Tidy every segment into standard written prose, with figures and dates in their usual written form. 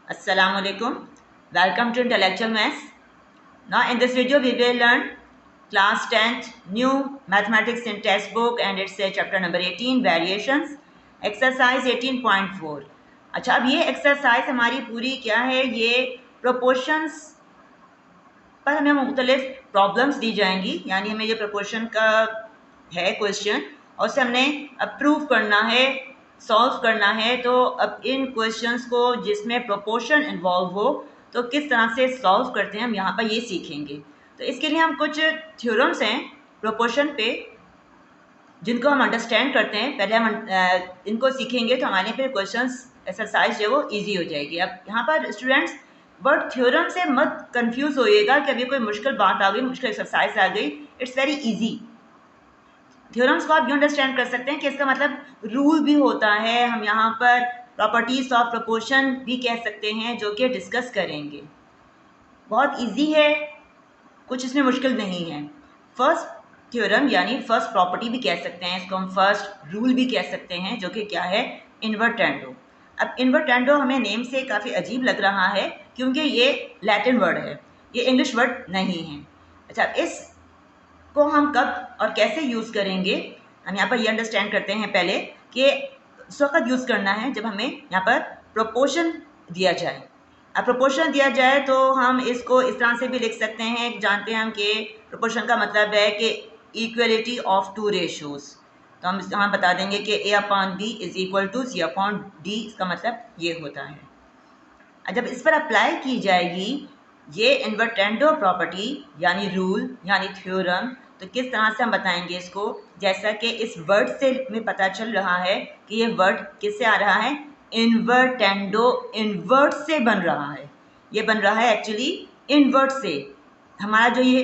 Assalamu alaikum. Welcome to Intellectual Maths. Now in this video we will learn class 10th new mathematics in textbook and it's chapter number 18 variations exercise 18.4. अच्छा, अब ये exercise हमारी पूरी क्या है, ये proportions पर हमें मुख्तलिफ प्रॉब्लम्स दी जाएंगी, यानी हमें ये प्रोपोर्शन का है क्वेश्चन और उसे हमने अप्रूव करना है, सॉल्व करना है। तो अब इन क्वेश्चंस को जिसमें प्रोपोर्शन इन्वॉल्व हो तो किस तरह से सॉल्व करते हैं हम यहाँ पर ये सीखेंगे। तो इसके लिए हम कुछ थ्योरम्स हैं प्रोपोर्शन पे जिनको हम अंडरस्टैंड करते हैं, पहले हम इनको सीखेंगे तो हमारे फिर क्वेश्चंस एक्सरसाइज जो है वो ईजी हो जाएगी। अब यहाँ पर स्टूडेंट्स वर्ड थ्योरम से मत कंफ्यूज होइएगा कि अभी कोई मुश्किल बात आ गई, मुश्किल एक्सरसाइज आ गई। It's very easy. थ्योरम्स को आप यूँ अंडरस्टैंड कर सकते हैं कि इसका मतलब रूल भी होता है। हम यहाँ पर प्रॉपर्टीज ऑफ प्रोपोर्शन भी कह सकते हैं जो कि डिस्कस करेंगे। बहुत इजी है, कुछ इसमें मुश्किल नहीं है। फर्स्ट थ्योरम यानी फर्स्ट प्रॉपर्टी भी कह सकते हैं, इसको हम फर्स्ट रूल भी कह सकते हैं, जो कि क्या है, इन्वर्टेंडो। अब इन्वर्टेंडो हमें नेम से काफ़ी अजीब लग रहा है क्योंकि ये लैटिन वर्ड है, ये इंग्लिश वर्ड नहीं है। अच्छा, इसको हम कब और कैसे यूज़ करेंगे, हम यहाँ पर ये अंडरस्टैंड करते हैं पहले कि उस वक्त यूज़ करना है जब हमें यहाँ पर प्रोपोर्शन दिया जाए। अब प्रोपोर्शन दिया जाए तो हम इसको इस तरह से भी लिख सकते हैं, जानते हैं हम कि प्रोपोर्शन का मतलब है कि इक्वलिटी ऑफ टू रेशोज़। तो हम यहाँ बता देंगे कि A/B is equal to C/D, इसका मतलब ये होता है। जब इस पर अप्लाई की जाएगी ये इन्वर्टेंडो प्रॉपर्टी यानी रूल यानी थ्योरम, तो किस तरह से हम बताएंगे इसको, जैसा कि इस वर्ड से में पता चल रहा है कि ये वर्ड किससे आ रहा है, इन्वर्टेंडो, इन्वर्ट से बन रहा है। ये बन रहा है एक्चुअली इन्वर्ट से। हमारा जो ये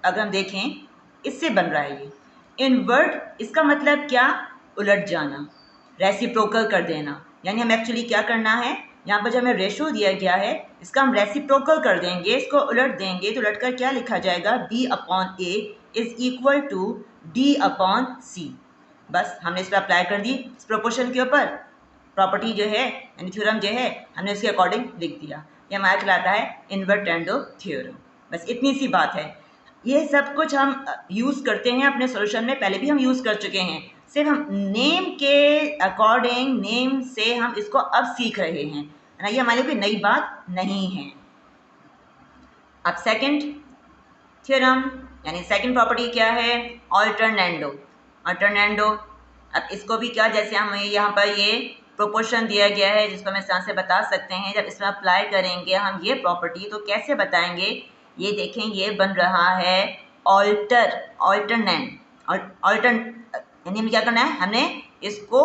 अगर हम देखें इससे बन रहा है ये इन्वर्ट। इसका मतलब क्या, उलट जाना, रेसिप्रोकल कर देना। यानी हम एक्चुअली क्या करना है, यहाँ पर जो हमें रेशो दिया गया है इसका हम रेसिप्रोकल कर देंगे, इसको उलट देंगे। तो उलट कर क्या लिखा जाएगा, B/A is equal to D/C। बस हमने इस पर अप्लाई कर दी इस प्रोपोर्शन के ऊपर, प्रॉपर्टी जो है यानी थ्योरम जो है हमने उसके अकॉर्डिंग लिख दिया। ये हमारा कहलाता है इन्वर्टेंडो थ्योरम। बस इतनी सी बात है। ये सब कुछ हम यूज़ करते हैं अपने सॉल्यूशन में, पहले भी हम यूज़ कर चुके हैं, सिर्फ हम नेम के अकॉर्डिंग, नेम से हम इसको अब सीख रहे हैं, है ना। ये हमारे लिए कोई नई बात नहीं है। अब सेकंड थ्योरम यानी सेकंड प्रॉपर्टी क्या है, ऑल्टरनेंडो। ऑल्टरनेंडो, अब इसको भी क्या, जैसे हम यहाँ पर ये प्रोपोर्शन दिया गया है जिसको हम इस तरह से बता सकते हैं, जब इसमें अप्लाई करेंगे हम ये प्रॉपर्टी तो कैसे बताएंगे, ये देखें ये बन रहा है ऑल्टरनेंट। यानी हमें क्या करना है, हमने इसको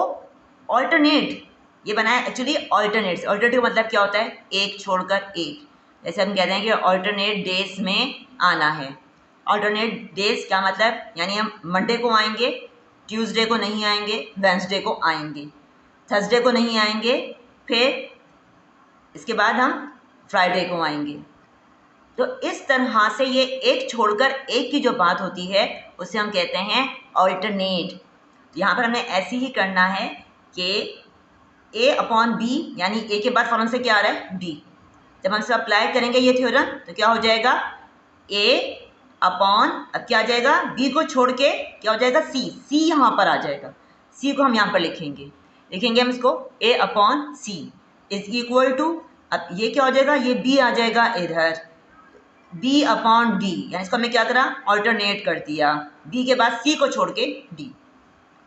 ऑल्टरनेट, ये बनाया एक्चुअली ऑल्टरनेट। ऑल्टरनेट का मतलब क्या होता है, एक छोड़कर एक। जैसे हम कहते हैं कि ऑल्टरनेट डेज में आना है। ऑल्टरनेट डेज क्या मतलब, यानी हम मंडे को आएंगे, ट्यूसडे को नहीं आएंगे, वेंसडे को आएंगे, थर्सडे को नहीं आएंगे, फिर इसके बाद हम फ्राइडे को आएंगे। तो इस तरह से ये एक छोड़कर एक की जो बात होती है उसे हम कहते हैं ऑल्टरनेट। तो यहाँ पर हमने ऐसे ही करना है कि A/B यानी A के बाद फॉर्मूला से क्या आ रहा है, B। जब हम इसे अप्लाई करेंगे ये थ्योरम तो क्या हो जाएगा, अब क्या आ जाएगा, B को छोड़ के क्या हो जाएगा, C यहाँ पर आ जाएगा। C को हम यहाँ पर लिखेंगे हम इसको A/C इज इक्वल टू, अब ये क्या हो जाएगा, ये B आ जाएगा इधर, B/D यानी इसको हमने क्या करा, ऑल्टरनेट कर दिया, B के बाद C को छोड़ के D।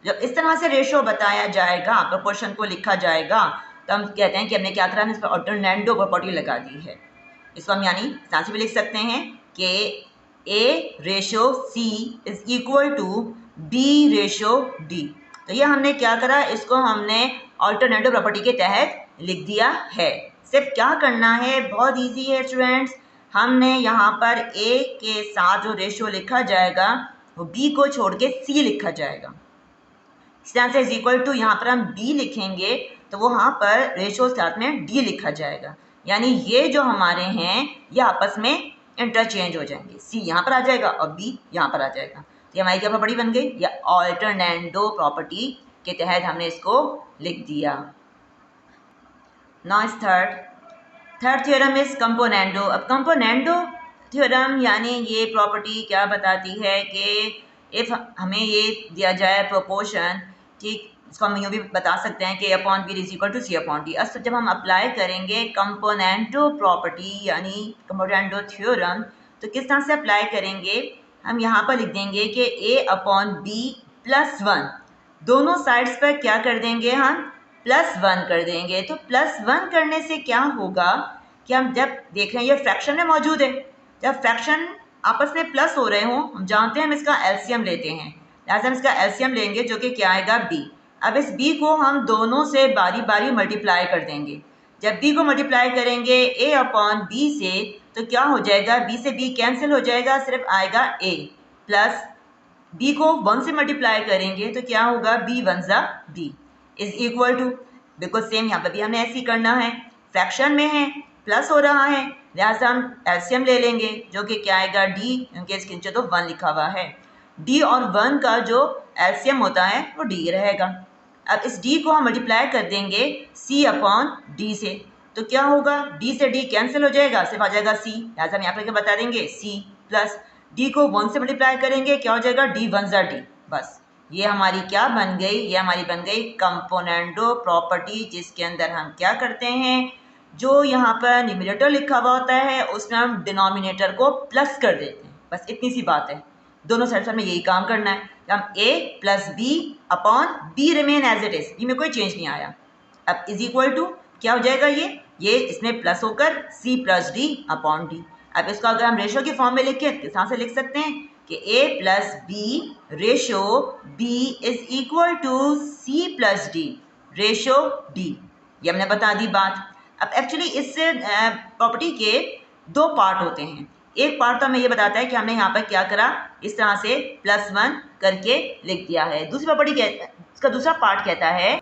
जब इस तरह से रेशो बताया जाएगा, प्रोपोर्शन को लिखा जाएगा, तो हम कहते हैं कि हमने क्या करा, हमने इस पर ऑल्टरनेंडो प्रॉपर्टी लगा दी है। इसको हम यानी साथ से भी लिख सकते हैं कि A/C is equal to B/D। तो ये हमने क्या करा, इसको हमने ऑल्टरनेटिव प्रॉपर्टी के तहत लिख दिया है। सिर्फ क्या करना है, बहुत इजी है स्टूडेंट्स, हमने यहाँ पर A के साथ जो रेशो लिखा जाएगा वो B को छोड़ के C लिखा जाएगा। इस तरह से इज इक्वल टू यहाँ पर हम B लिखेंगे तो वहाँ पर रेशो साथ में D लिखा जाएगा। यानी ये जो हमारे हैं ये आपस में इंटरचेंज हो जाएंगे, C यहाँ पर आ जाएगा और B यहाँ पर आ जाएगा। तो ये हमारी क्या प्रॉपर्टी बन गई, या ऑल्टरनेंडो प्रॉपर्टी के तहत हमने इसको लिख दिया। नाउ इस third, third theorem is componendo. अब कंपोनेंडो थ्योरम यानी ये प्रॉपर्टी क्या बताती है कि इफ़ हमें ये दिया जाए प्रोपोर्शन, ठीक, इसको हम यूँ भी बता सकते हैं कि A/B is equal to C/D। अब जब हम अप्लाई करेंगे कंपोनेंडो प्रॉपर्टी यानी कंपोनेंडो थ्योरम, तो किस तरह से अप्लाई करेंगे, हम यहाँ पर लिख देंगे कि A/B + 1 दोनों साइड्स पर क्या कर देंगे, हम +1 कर देंगे। तो +1 करने से क्या होगा कि हम जब देख रहे हैं ये फ्रैक्शन में मौजूद है, जब फ्रैक्शन आपस में प्लस हो रहे हों, हम जानते हैं हम इसका एलसीएम लेते हैं, लिहाजा हम इसका एलसीएम लेंगे जो कि क्या आएगा, b। अब इस b को हम दोनों से बारी बारी मल्टीप्लाई कर देंगे। जब b को मल्टीप्लाई करेंगे A/B से तो क्या हो जाएगा, b से b कैंसिल हो जाएगा, सिर्फ आएगा a, प्लस b को 1 से मल्टीप्लाई करेंगे तो क्या होगा, b1 ज़ा b इज इक्वल टू, बिल्कुल सेम यहाँ पर भी हमें ऐसे ही करना है, फ्रैक्शन में है, प्लस हो रहा है, लिहाजा हम एलसीएम ले लेंगे जो कि क्या आएगा, d, क्योंकि इसके नीचे तो 1 लिखा हुआ है, d और 1 का जो एलसीएम होता है वो d रहेगा। अब इस d को हम मल्टीप्लाई कर देंगे C/D से, तो क्या होगा, d से d कैंसिल हो जाएगा, सिर्फ आ जाएगा c, लिहाजा हम यहाँ पर बता देंगे c, प्लस d को 1 से मल्टीप्लाई करेंगे, क्या हो जाएगा, d1 ज़ा d। बस ये हमारी क्या बन गई, ये हमारी बन गई कंपोनेंडो प्रॉपर्टी, जिसके अंदर हम क्या करते हैं, जो यहाँ पर न्यूमरेटर लिखा हुआ होता है उसमें हम डिनोमिनेटर को प्लस कर देते हैं। बस इतनी सी बात है, दोनों साइड्स में यही काम करना है। हम a + b/b remain as it is, में कोई चेंज नहीं आया। अब इज इक्वल टू क्या हो जाएगा, ये इसमें प्लस होकर C+D/D। अब इसको अगर हम रेशो की फॉर्म में लिखें किस तरह से लिख सकते हैं कि A+B ratio B is equal to C+D ratio D। ये हमने बता दी बात। अब एक्चुअली इससे प्रॉपर्टी के दो पार्ट होते हैं। एक पार्ट तो हमें ये बताता है कि हमने यहाँ पर क्या करा, इस तरह से +1 करके लिख दिया है। दूसरी प्रॉपर्टी इसका दूसरा पार्ट कहता है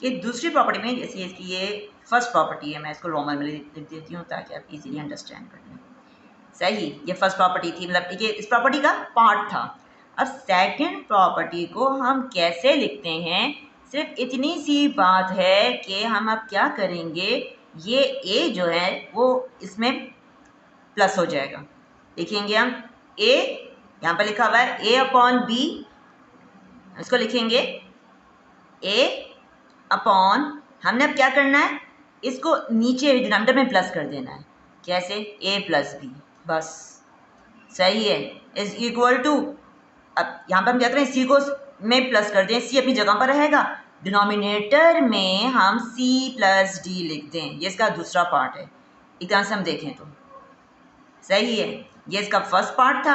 कि दूसरी प्रॉपर्टी में, जैसे इसकी ये फर्स्ट प्रॉपर्टी है, मैं इसको रोमन में लिख देती हूँ ताकि आप इजीली अंडरस्टैंड कर लें। सही, ये फर्स्ट प्रॉपर्टी थी, मतलब ये इस प्रॉपर्टी का पार्ट था। अब सेकंड प्रॉपर्टी को हम कैसे लिखते हैं, सिर्फ इतनी सी बात है कि हम अब क्या करेंगे, ये a जो है वो इसमें प्लस हो जाएगा, लिखेंगे हम a, यहाँ पर लिखा हुआ है A/B, इसको लिखेंगे A/, हमने अब क्या करना है, इसको नीचे डिनोमिनेटर में प्लस कर देना है। कैसे, A+B, बस सही है, इज इक्वल टू, अब यहाँ पर हम क्या करें, C को में प्लस कर दें, C अपनी जगह पर रहेगा, डिनोमिनेटर में हम C+D लिख दें। ये इसका दूसरा पार्ट है, एक तरह से हम देखें तो सही है। ये इसका फर्स्ट पार्ट था,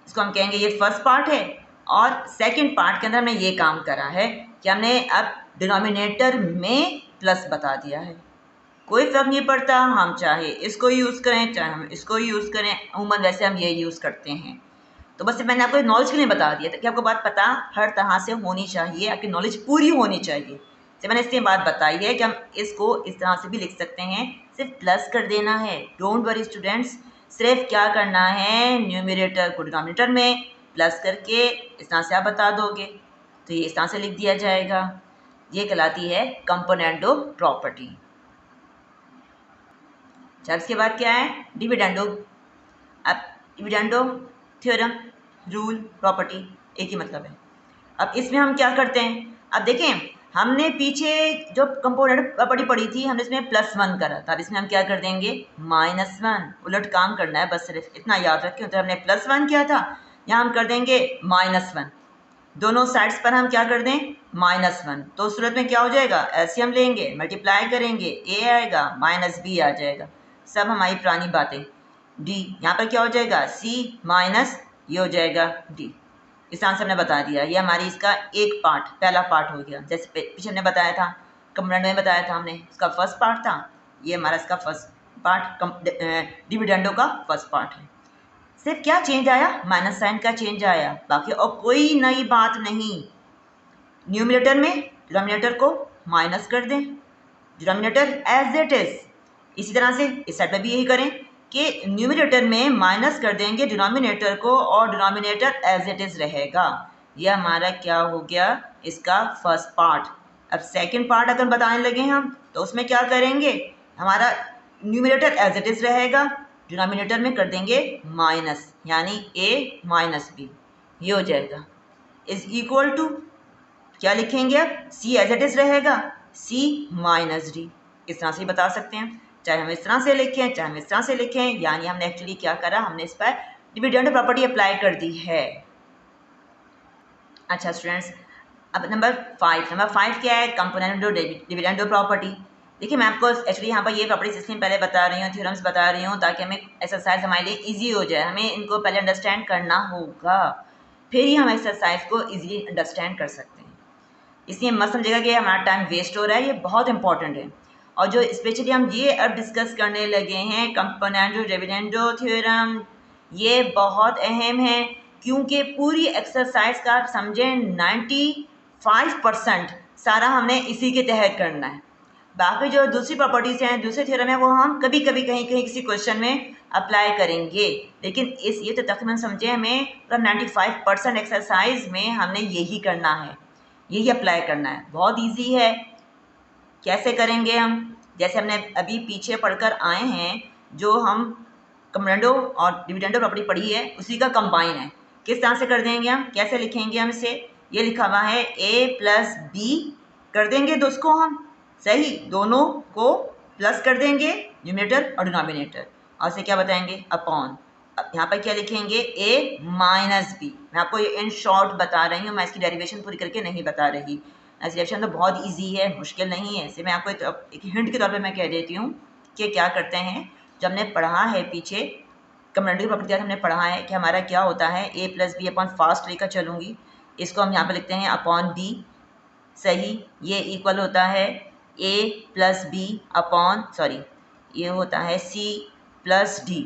इसको हम कहेंगे ये फर्स्ट पार्ट है, और सेकंड पार्ट के अंदर हमने ये काम करा है कि हमने अब डिनोमिनेटर में प्लस बता दिया है। कोई फ़र्क नहीं पड़ता, हम चाहे इसको यूज़ करें चाहे हम इसको यूज़ करें, अमूमन वैसे हम ये यूज़ करते हैं। तो बस मैंने आपको नॉलेज के लिए बता दिया ताकि आपको बात पता हर तरह से होनी चाहिए, आपकी नॉलेज पूरी होनी चाहिए। जब मैंने इसलिए बात बताई है कि हम इसको इस तरह से भी लिख सकते हैं, सिर्फ प्लस कर देना है। डोंट वरी स्टूडेंट्स, सिर्फ क्या करना है, न्यूमरेटर को डिनोमिनेटर में प्लस करके इस तरह से आप बता दोगे, तो ये इस तरह से लिख दिया जाएगा। ये कहलाती है कंपोनेंडो प्रॉपर्टी। अच्छा, इसके बाद क्या है, डिविडेंडो। अब डिविडेंडो थ्योरम, रूल, प्रॉपर्टी एक ही मतलब है। अब इसमें हम क्या करते हैं, अब देखें हमने पीछे जो कंपोनेंट प्रॉपर्टी पढ़ी थी हमने इसमें +1 करा था, अब इसमें हम क्या कर देंगे, -1, उलट काम करना है, बस सिर्फ इतना याद रखें। तो हमने +1 किया था, यहाँ हम कर देंगे -1, दोनों साइड्स पर हम क्या कर दें, -1। तो उस सूरत में क्या हो जाएगा, एलसीएम लेंगे, मल्टीप्लाई करेंगे, a आएगा -b आ जाएगा, सब हमारी पुरानी बातें। d यहाँ पर क्या हो जाएगा, c माइनस ये हो जाएगा d। इस तरह से हमने बता दिया, ये हमारी इसका एक पार्ट, पहला पार्ट हो गया। जैसे पीछे हमने बताया था, कंपोनेंट में बताया था हमने, इसका फर्स्ट पार्ट था, ये हमारा इसका फर्स्ट पार्ट डिविडेंडो का फर्स्ट पार्ट है। सिर्फ क्या चेंज आया, माइनस साइन का चेंज आया, बाकी और कोई नई बात नहीं। न्यूमरेटर में डिनोमिनेटर को माइनस कर दें, डिनोमिनेटर एज इट इज। इसी तरह से इस साइड पर भी यही करें कि न्यूमरेटर में माइनस कर देंगे डिनोमिनेटर को और डिनोमिनेटर एज इट इज रहेगा। यह हमारा क्या हो गया, इसका फर्स्ट पार्ट। अब सेकंड पार्ट अगर बताने लगे हम तो उसमें क्या करेंगे, हमारा न्यूमरेटर एज इट इज़ रहेगा, डिनोमिनेटर में कर देंगे माइनस, यानी a माइनस बी, ये हो जाएगा इज इक्वल टू क्या लिखेंगे अब, c एज इट इज़ रहेगा, c माइनस डी। इस तरह से बता सकते हैं, चाहे हम इस तरह से लिखें चाहे हम इस तरह से लिखें, यानी हमने एक्चुअली क्या करा, हमने इस पर डिविडेंड प्रॉपर्टी अप्लाई कर दी है। अच्छा स्टूडेंट्स, अब नंबर 5 क्या है, कंपोनेंट डिविडेंड प्रॉपर्टी। देखिए मैं आपको एक्चुअली यहाँ पर ये प्रॉपर्टीज इसलिए पहले बता रही हूँ, थ्योरम्स बता रही हूँ, ताकि हमें एक्सरसाइज हमारे लिए इजी हो जाए। हमें इनको पहले अंडरस्टैंड करना होगा, फिर ही हम एक्सरसाइज को इजीली अंडरस्टैंड कर सकते हैं। इसलिए मत समझेगा कि हमारा टाइम वेस्ट हो रहा है, ये बहुत इंपॉर्टेंट है। और जो स्पेशली हम ये अब डिस्कस करने लगे हैं कंपोनेंट डिविडेंड थ्योरम, ये बहुत अहम है, क्योंकि पूरी एक्सरसाइज का आप समझें 95% सारा हमने इसी के तहत करना है। बाकी जो दूसरी प्रॉपर्टीज़ हैं, दूसरे थ्योरम है, वो हम कभी कभी कहीं कहीं किसी क्वेश्चन में अप्लाई करेंगे, लेकिन इस ये तो तकरीबन समझे हमें 95% एक्सरसाइज में हमने यही करना है, यही अप्लाई करना है। बहुत इजी है। कैसे करेंगे हम, जैसे हमने अभी पीछे पढ़कर आए हैं, जो हम कंपोनेंडो और डिविडेंडो प्रॉपर्टी पढ़ी है उसी का कंबाइन है। किस तरह से कर देंगे हम, कैसे लिखेंगे हम इसे, ये लिखा हुआ है a प्लस बी, कर देंगे दोस्तों हम, सही, दोनों को प्लस कर देंगे, न्यूमरेटर और डिनोमिनेटर, और से क्या बताएंगे अपॉन। अब यहाँ पर क्या लिखेंगे, a माइनस बी। मैं आपको ये इन शॉर्ट बता रही हूँ, मैं इसकी डेरिवेशन पूरी करके नहीं बता रही। डेरिवेशन तो बहुत इजी है, मुश्किल नहीं है। इसे मैं आपको एक हिंट के तौर पे मैं कह देती हूँ कि क्या करते हैं। जब हमने पढ़ा है पीछे कंपोनेंट की प्रॉपर्टी हमने पढ़ा है कि हमारा क्या होता है, a plus B upon, fast लेकर चलूँगी, इसको हम यहाँ पर लिखते हैं अपॉन बी, सही। ये इक्वल होता है a plus B upon, sorry, ये होता है c plus D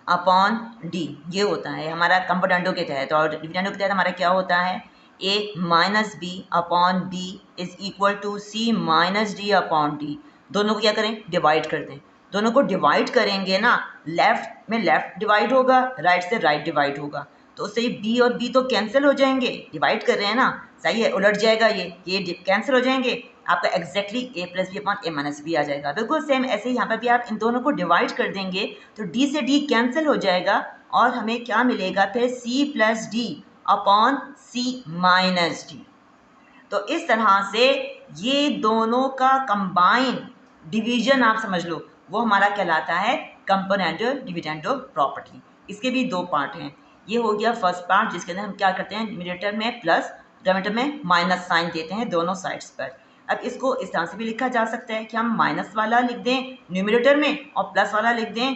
upon D, ये होता है हमारा कंपोनेंटों के तहत। और डिविडेंडों के तहत हमारा क्या होता है, a minus B upon B is equal to c minus D upon D. दोनों को क्या करें, डिवाइड कर दें। दोनों को डिवाइड करेंगे ना, लेफ्ट में लेफ्ट डिवाइड होगा, राइट से राइट डिवाइड होगा, तो उससे b और b तो कैंसिल हो जाएंगे, डिवाइड कर रहे हैं ना, सही है, उलट जाएगा, ये कैंसिल हो जाएंगे, आपका exactly a plus B upon a minus B आ जाएगा। बिल्कुल सेम ऐसे ही यहाँ पर भी आप इन दोनों को डिवाइड कर देंगे तो d से d कैंसिल हो जाएगा, और हमें क्या मिलेगा फिर, c plus D upon c minus D. तो इस तरह से ये दोनों का कंबाइन डिवीजन आप समझ लो, वो हमारा कहलाता है कंपोनेंटो डिविडेंडो प्रॉपर्टी। इसके भी दो पार्ट हैं। ये हो गया फर्स्ट पार्ट, जिसके अंदर हम क्या करते हैं, न्यूमरेटर में प्लस, डिनोमिनेटर में माइनस साइन देते हैं दोनों साइड्स पर। अब इसको इस तरह से भी लिखा जा सकता है कि हम माइनस वाला लिख दें न्यूमरेटर में और प्लस वाला लिख दें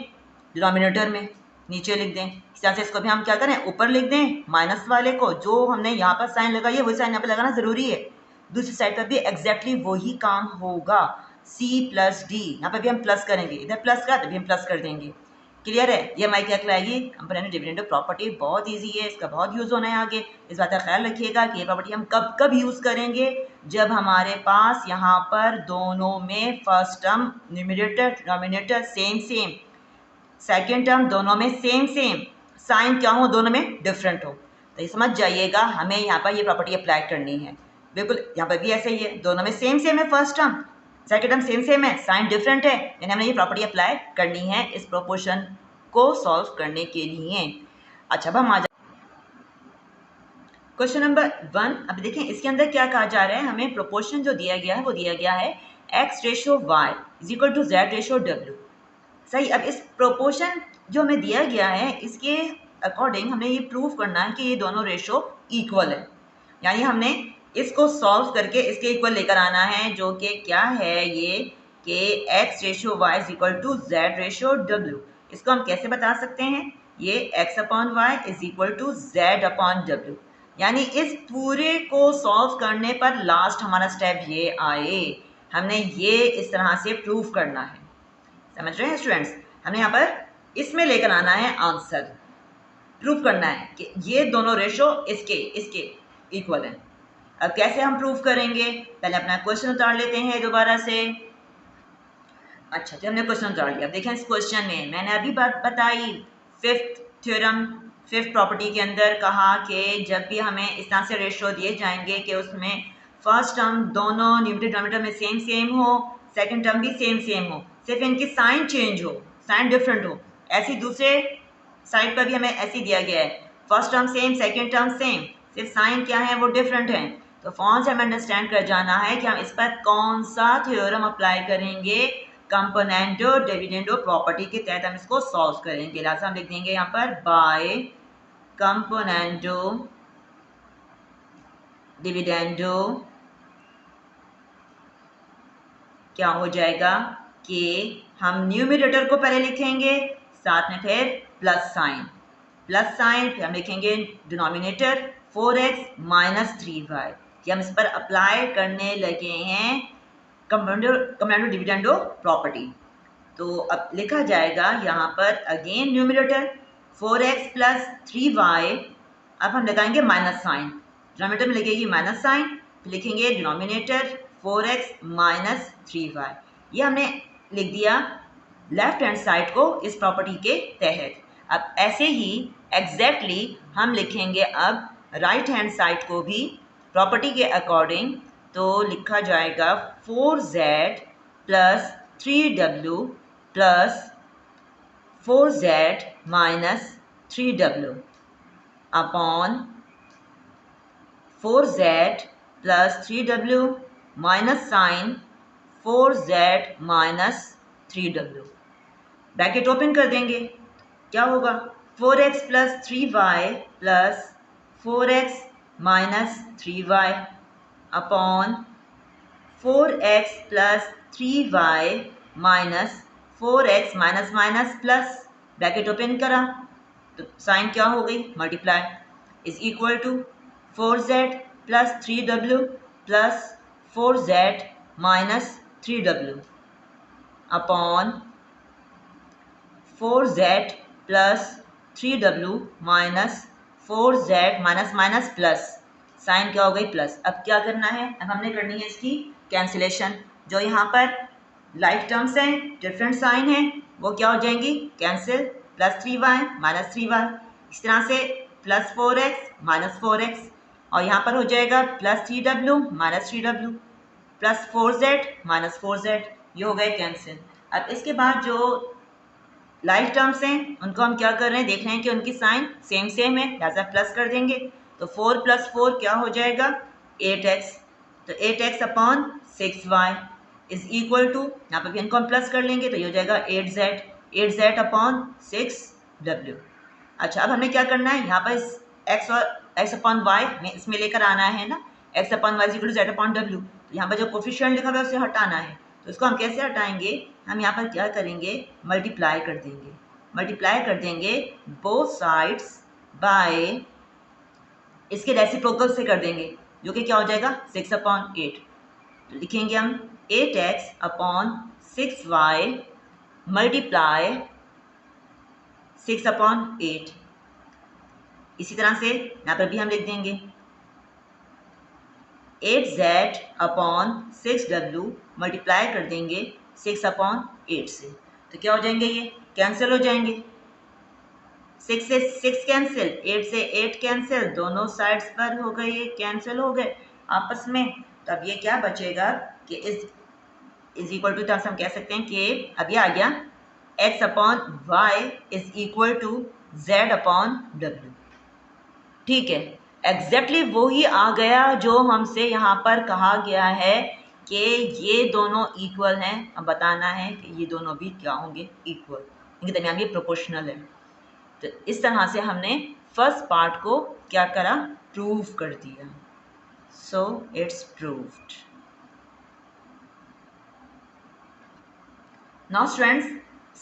डिनोमिनेटर में, नीचे लिख दें। इस तरह से इसको भी हम क्या करें, ऊपर लिख दें माइनस वाले को, जो हमने यहाँ पर साइन लगाई है वही साइन यहाँ पर लगाना ज़रूरी है। दूसरी साइड पर भी एग्जैक्टली वही काम होगा, c प्लस डी, यहाँ पर भी हम प्लस करेंगे, इधर प्लस का तभी हम प्लस कर देंगे। क्लियर है, ये हमारी क्या कहलाएगी, कंपोनेंट डिविडेंड प्रॉपर्टी। बहुत इजी है, इसका बहुत यूज़ होना है आगे। इस बात का ख्याल रखिएगा कि ये प्रॉपर्टी हम कब कब यूज़ करेंगे, जब हमारे पास यहाँ पर दोनों में first term numerator denominator same same, second term दोनों में सेम सेम, साइन क्या हो, दोनों में डिफरेंट हो। तो ये समझ जाइएगा, हमें यहाँ पर ये प्रॉपर्टी अप्लाई करनी है। बिल्कुल यहाँ पर भी ऐसे ही है, दोनों में सेम सेम है, first term second term same same है, साइन डिफरेंट है, यानी हमने ये प्रॉपर्टी अप्लाई करनी है इस प्रोपोर्शन को सॉल्व करने के लिए। अच्छा, अब हम आ जाए क्वेश्चन नंबर 1। अब देखें इसके अंदर क्या कहा जा रहा है, हमें प्रोपोर्शन जो दिया गया है वो दिया गया है x ratio y is equal to z ratio w, सही। अब इस प्रोपोर्शन जो हमें दिया गया है, इसके अकॉर्डिंग हमें ये प्रूव करना है कि ये दोनों रेशो इक्वल है, यानी हमने इसको सॉल्व करके इसके इक्वल लेकर आना है, जो कि क्या है ये, कि x ratio y is equal to z ratio w। इसको हम कैसे बता सकते हैं, ये x upon Y is equal to z upon w, यानी इस पूरे को सॉल्व करने पर लास्ट हमारा स्टेप ये आए, हमने ये इस तरह से प्रूव करना है। समझ रहे हैं स्टूडेंट्स, हमने यहाँ पर इसमें लेकर आना है आंसर, प्रूव करना है कि ये दोनों रेशो इसके इक्वल हैं। अब कैसे हम प्रूव करेंगे, पहले अपना क्वेश्चन उतार लेते हैं दोबारा से। अच्छा, तो हमने क्वेश्चन उतार लिया। अब देखें इस क्वेश्चन में मैंने अभी बात बताई, फिफ्थ थ्योरम, फिफ्थ प्रॉपर्टी के अंदर कहा कि जब भी हमें इस तरह से रेशो दिए जाएंगे कि उसमें फर्स्ट टर्म दोनों न्यूमरेटर डिनोमिनेटर में सेम सेम हो, सेकंड टर्म भी सेम सेम हो, सिर्फ इनकी साइन चेंज हो, साइन डिफरेंट हो। ऐसी दूसरे साइड पर भी हमें ऐसे दिया गया है, first term same second term same, सिर्फ साइन क्या है वो डिफरेंट है। तो फॉर्म से हमें अंडरस्टैंड कर जाना है कि हम इस पर कौन सा थ्योरम अप्लाई करेंगे, कंपोनेंटो डिविडेंडो प्रॉपर्टी के तहत हम इसको सॉल्व करेंगे। लिहाजा हम लिख देंगे यहाँ पर बाय कंपोनेंटो डिविडेंडो क्या हो जाएगा कि हम न्यूमरेटर को पहले लिखेंगे, साथ में फिर प्लस साइन, फिर हम लिखेंगे डिनोमिनेटर 4x माइनस 3y, कि हम इस पर अप्लाई करने लगे हैं कंपोनेंटो डिविडेंडो प्रॉपर्टी। तो अब लिखा जाएगा यहाँ पर again numerator 4x plus 3y, अब हम लगाएंगे माइनस साइन, डिनोमिनेटर में लगेगी माइनस साइन, फिर लिखेंगे डिनोमिनेटर 4x माइनस 3y। ये हमने लिख दिया लेफ्ट हैंड साइड को इस प्रॉपर्टी के तहत। अब ऐसे ही एग्जैक्टली हम लिखेंगे अब राइट हैंड साइड को भी प्रॉपर्टी के अकॉर्डिंग। तो लिखा जाएगा 4z plus 3w plus 4z minus 3w upon 4z plus 3w minus sign 4z minus 3w, bracket open कर देंगे, क्या होगा 4x plus 3y plus 4x minus 3y upon 4x plus 3y minus 4x minus minus plus, bracket open करा तो sign क्या हो गई multiply, is equal to 4z plus 3w plus 4z minus 3w upon 4z plus 3w minus 4z minus minus plus, sign क्या हो गई plus. अब क्या करना है, अब हमने करनी है इसकी कैंसिलेशन। जो यहाँ पर लाइक टर्म्स हैं, डिफरेंट साइन है, वो क्या हो जाएंगी cancel, plus 3y minus 3y, इस तरह से प्लस 4x माइनस 4x, और यहाँ पर हो जाएगा plus 3w minus 3w plus 4z minus 4z, ये हो गए कैंसिल। अब इसके बाद जो लाइक टर्म्स हैं उनको हम क्या कर रहे हैं, देख रहे हैं कि उनकी साइन सेम सेम है, लिहाजा प्लस कर देंगे। तो 4 प्लस 4 क्या हो जाएगा 8x, तो 8x upon 6y is equal to, यहाँ पर भी इनको हम प्लस कर लेंगे तो ये हो जाएगा 8z अपॉन 6w। अच्छा, अब हमें क्या करना है, यहाँ पर x और x अपॉन y में इसमें लेकर आना है ना, x upon Y is equal to z upon w। तो यहाँ पर जो कोफिशिएंट लिखा हुआ है उसे हटाना है, तो इसको हम कैसे हटाएंगे, हम यहाँ पर क्या करेंगे मल्टीप्लाई कर देंगे बोथ साइड्स बाय इसके रेसिप्रोकल से कर देंगे, जो कि क्या हो जाएगा 6 अपॉन 8। तो लिखेंगे हम 8x upon 6y multiply 6 upon 8। इसी तरह से यहाँ पर भी हम लिख देंगे 8z अपॉन 6w मल्टीप्लाई कर देंगे 6 अपॉन 8 से, तो क्या हो जाएंगे, ये कैंसिल हो जाएंगे, 6 से 6 कैंसिल, 8 से 8 कैंसिल, दोनों साइड्स पर हो गए ये कैंसिल हो गए आपस में। तो अब ये क्या बचेगा कि इज इक्वल टू, तो हम कह सकते हैं कि अब ये आ गया x upon Y is equal to z upon w। ठीक है, एग्जैक्टली वो ही आ गया जो हमसे यहाँ पर कहा गया है कि ये दोनों इक्वल हैं। अब बताना है कि ये दोनों भी क्या होंगे इक्वल, इनके दरमियान ये प्रोपोर्शनल है। तो इस तरह से हमने फर्स्ट पार्ट को क्या करा, प्रूव कर दिया। So it's proved. Now students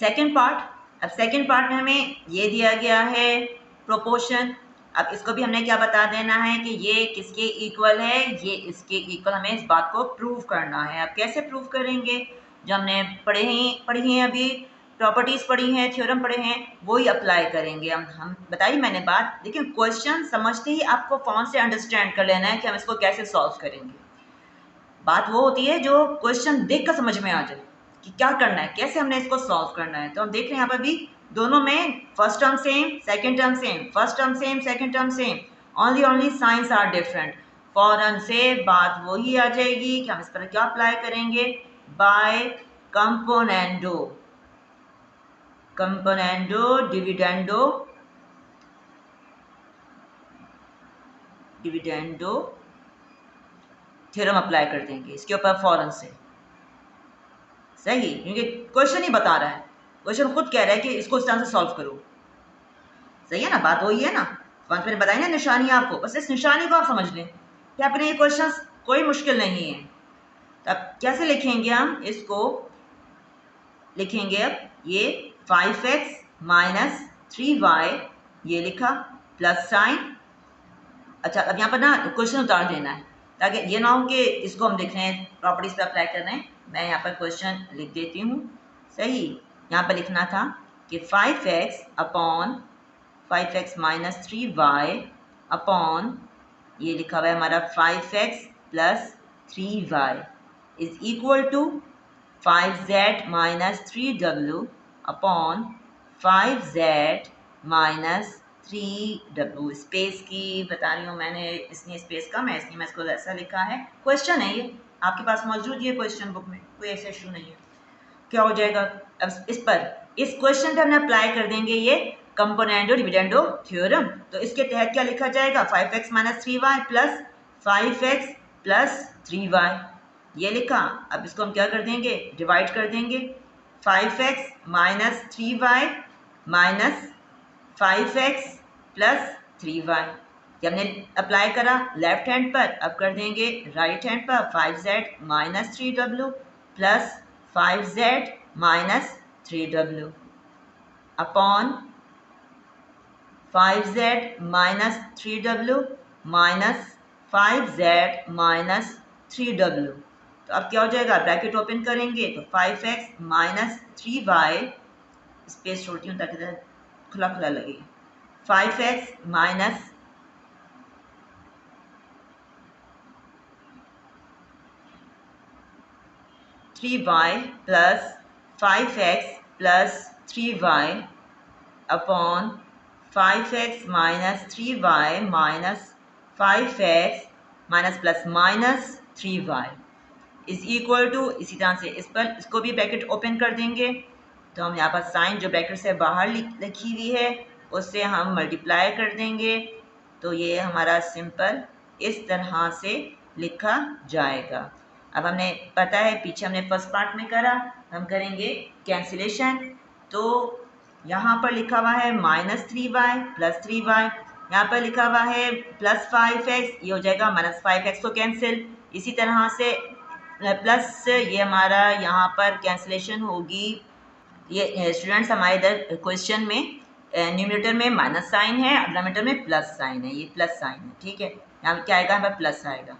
second part. अब सेकेंड पार्ट में हमें ये दिया गया है प्रोपोर्शन। अब इसको भी हमने क्या बता देना है कि ये किसके इक्वल है, ये इसके इक्वल, हमें इस बात को प्रूव करना है। अब कैसे प्रूव करेंगे, जो हमने पढ़ी हैं अभी प्रॉपर्टीज़ पढ़ी हैं, थ्योरम पढ़े हैं, वही अप्लाई करेंगे। हम बताइए मैंने बात, लेकिन क्वेश्चन समझते ही आपको फॉर्म से अंडरस्टैंड कर लेना है कि हम इसको कैसे सॉल्व करेंगे। बात वो होती है जो क्वेश्चन देख कर समझ में आ जाए कि क्या करना है, कैसे हमने इसको सॉल्व करना है। तो हम देख रहे हैं यहाँ पर भी दोनों में first term same, second term same, first term same, second term same, only signs are different. फौरन से बात वही आ जाएगी कि हम इस पर क्या अप्लाई करेंगे, by componendo dividendo theorem apply कर देंगे इसके ऊपर फौरन से। सही, क्योंकि क्वेश्चन ही बता रहा है, क्वेश्चन खुद कह रहा है कि इसको इस तरह से सॉल्व करो। सही है ना, बात वही है ना। वहां मैंने बताई ना निशानी आपको, बस इस निशानी को आप समझ लें कि अपने ये क्वेश्चन कोई मुश्किल नहीं है। तो अब कैसे लिखेंगे हम इसको? लिखेंगे अब ये 5x माइनस 3y, ये लिखा प्लस साइन। अच्छा, अब यहाँ पर ना क्वेश्चन उतार देना है ताकि ये ना हो कि इसको हम लिख रहे हैं प्रॉपर्टीज पे अप्लाई कर रहे हैं। मैं यहाँ पर क्वेश्चन लिख देती हूँ। सही, यहाँ पर लिखना था कि 5x upon 5x minus 3y upon ये लिखा हुआ है हमारा 5x plus 3y is equal to 5z minus 3w upon 5z minus 3w। Space की बता रही हूँ मैंने, इसलिए स्पेस कम है इसलिए मैं इसको ऐसा लिखा है। क्वेश्चन है ये आपके पास मौजूद, ये क्वेश्चन बुक में कोई ऐसा इशू नहीं है। क्या हो जाएगा अब इस पर, इस क्वेश्चन पे हमने अप्लाई कर देंगे ये कंपोनेंडो डिविडेंडो थ्योरम। तो इसके तहत क्या लिखा जाएगा? 5x minus 3y plus 5x plus 3y, ये लिखा। अब इसको हम क्या कर देंगे? डिवाइड कर देंगे। 5x minus 3y minus 5x plus 3y, ये हमने अप्लाई करा लेफ्ट हैंड पर। अब कर देंगे राइट हैंड पर 5z minus 3w plus 5z minus 3w upon 5z minus 3w minus 5z minus 3w। तो अब क्या हो जाएगा? ब्रैकेट ओपन करेंगे तो 5x माइनस 3y, स्पेस छोड़ती हूँ ताकि खुला खुला लगे, 5x minus 3y plus 5x plus 3y upon 5x minus 3y minus 5x minus plus minus 3y is equal to, इसी तरह से इस पर इसको भी ब्रैकेट ओपन कर देंगे। तो हम यहाँ पर साइन जो ब्रैकेट से बाहर लिखी हुई है उससे हम मल्टीप्लाई कर देंगे। तो ये हमारा सिंपल इस तरह से लिखा जाएगा। अब हमें पता है पीछे हमने फर्स्ट पार्ट में करा, हम करेंगे कैंसिलेशन। तो यहाँ पर लिखा हुआ है माइनस 3y प्लस 3y, यहाँ पर लिखा हुआ है प्लस 5x, ये हो जाएगा माइनस 5x को कैंसिल। इसी तरह से प्लस ये हमारा यहाँ पर कैंसिलेशन होगी। ये स्टूडेंट्स हमारे इधर क्वेश्चन में न्यूमरेटर में माइनस साइन है और डिनोमिनेटर में प्लस साइन है, ये प्लस साइन है। ठीक है, यहाँ क्या आएगा? हमारा प्लस आएगा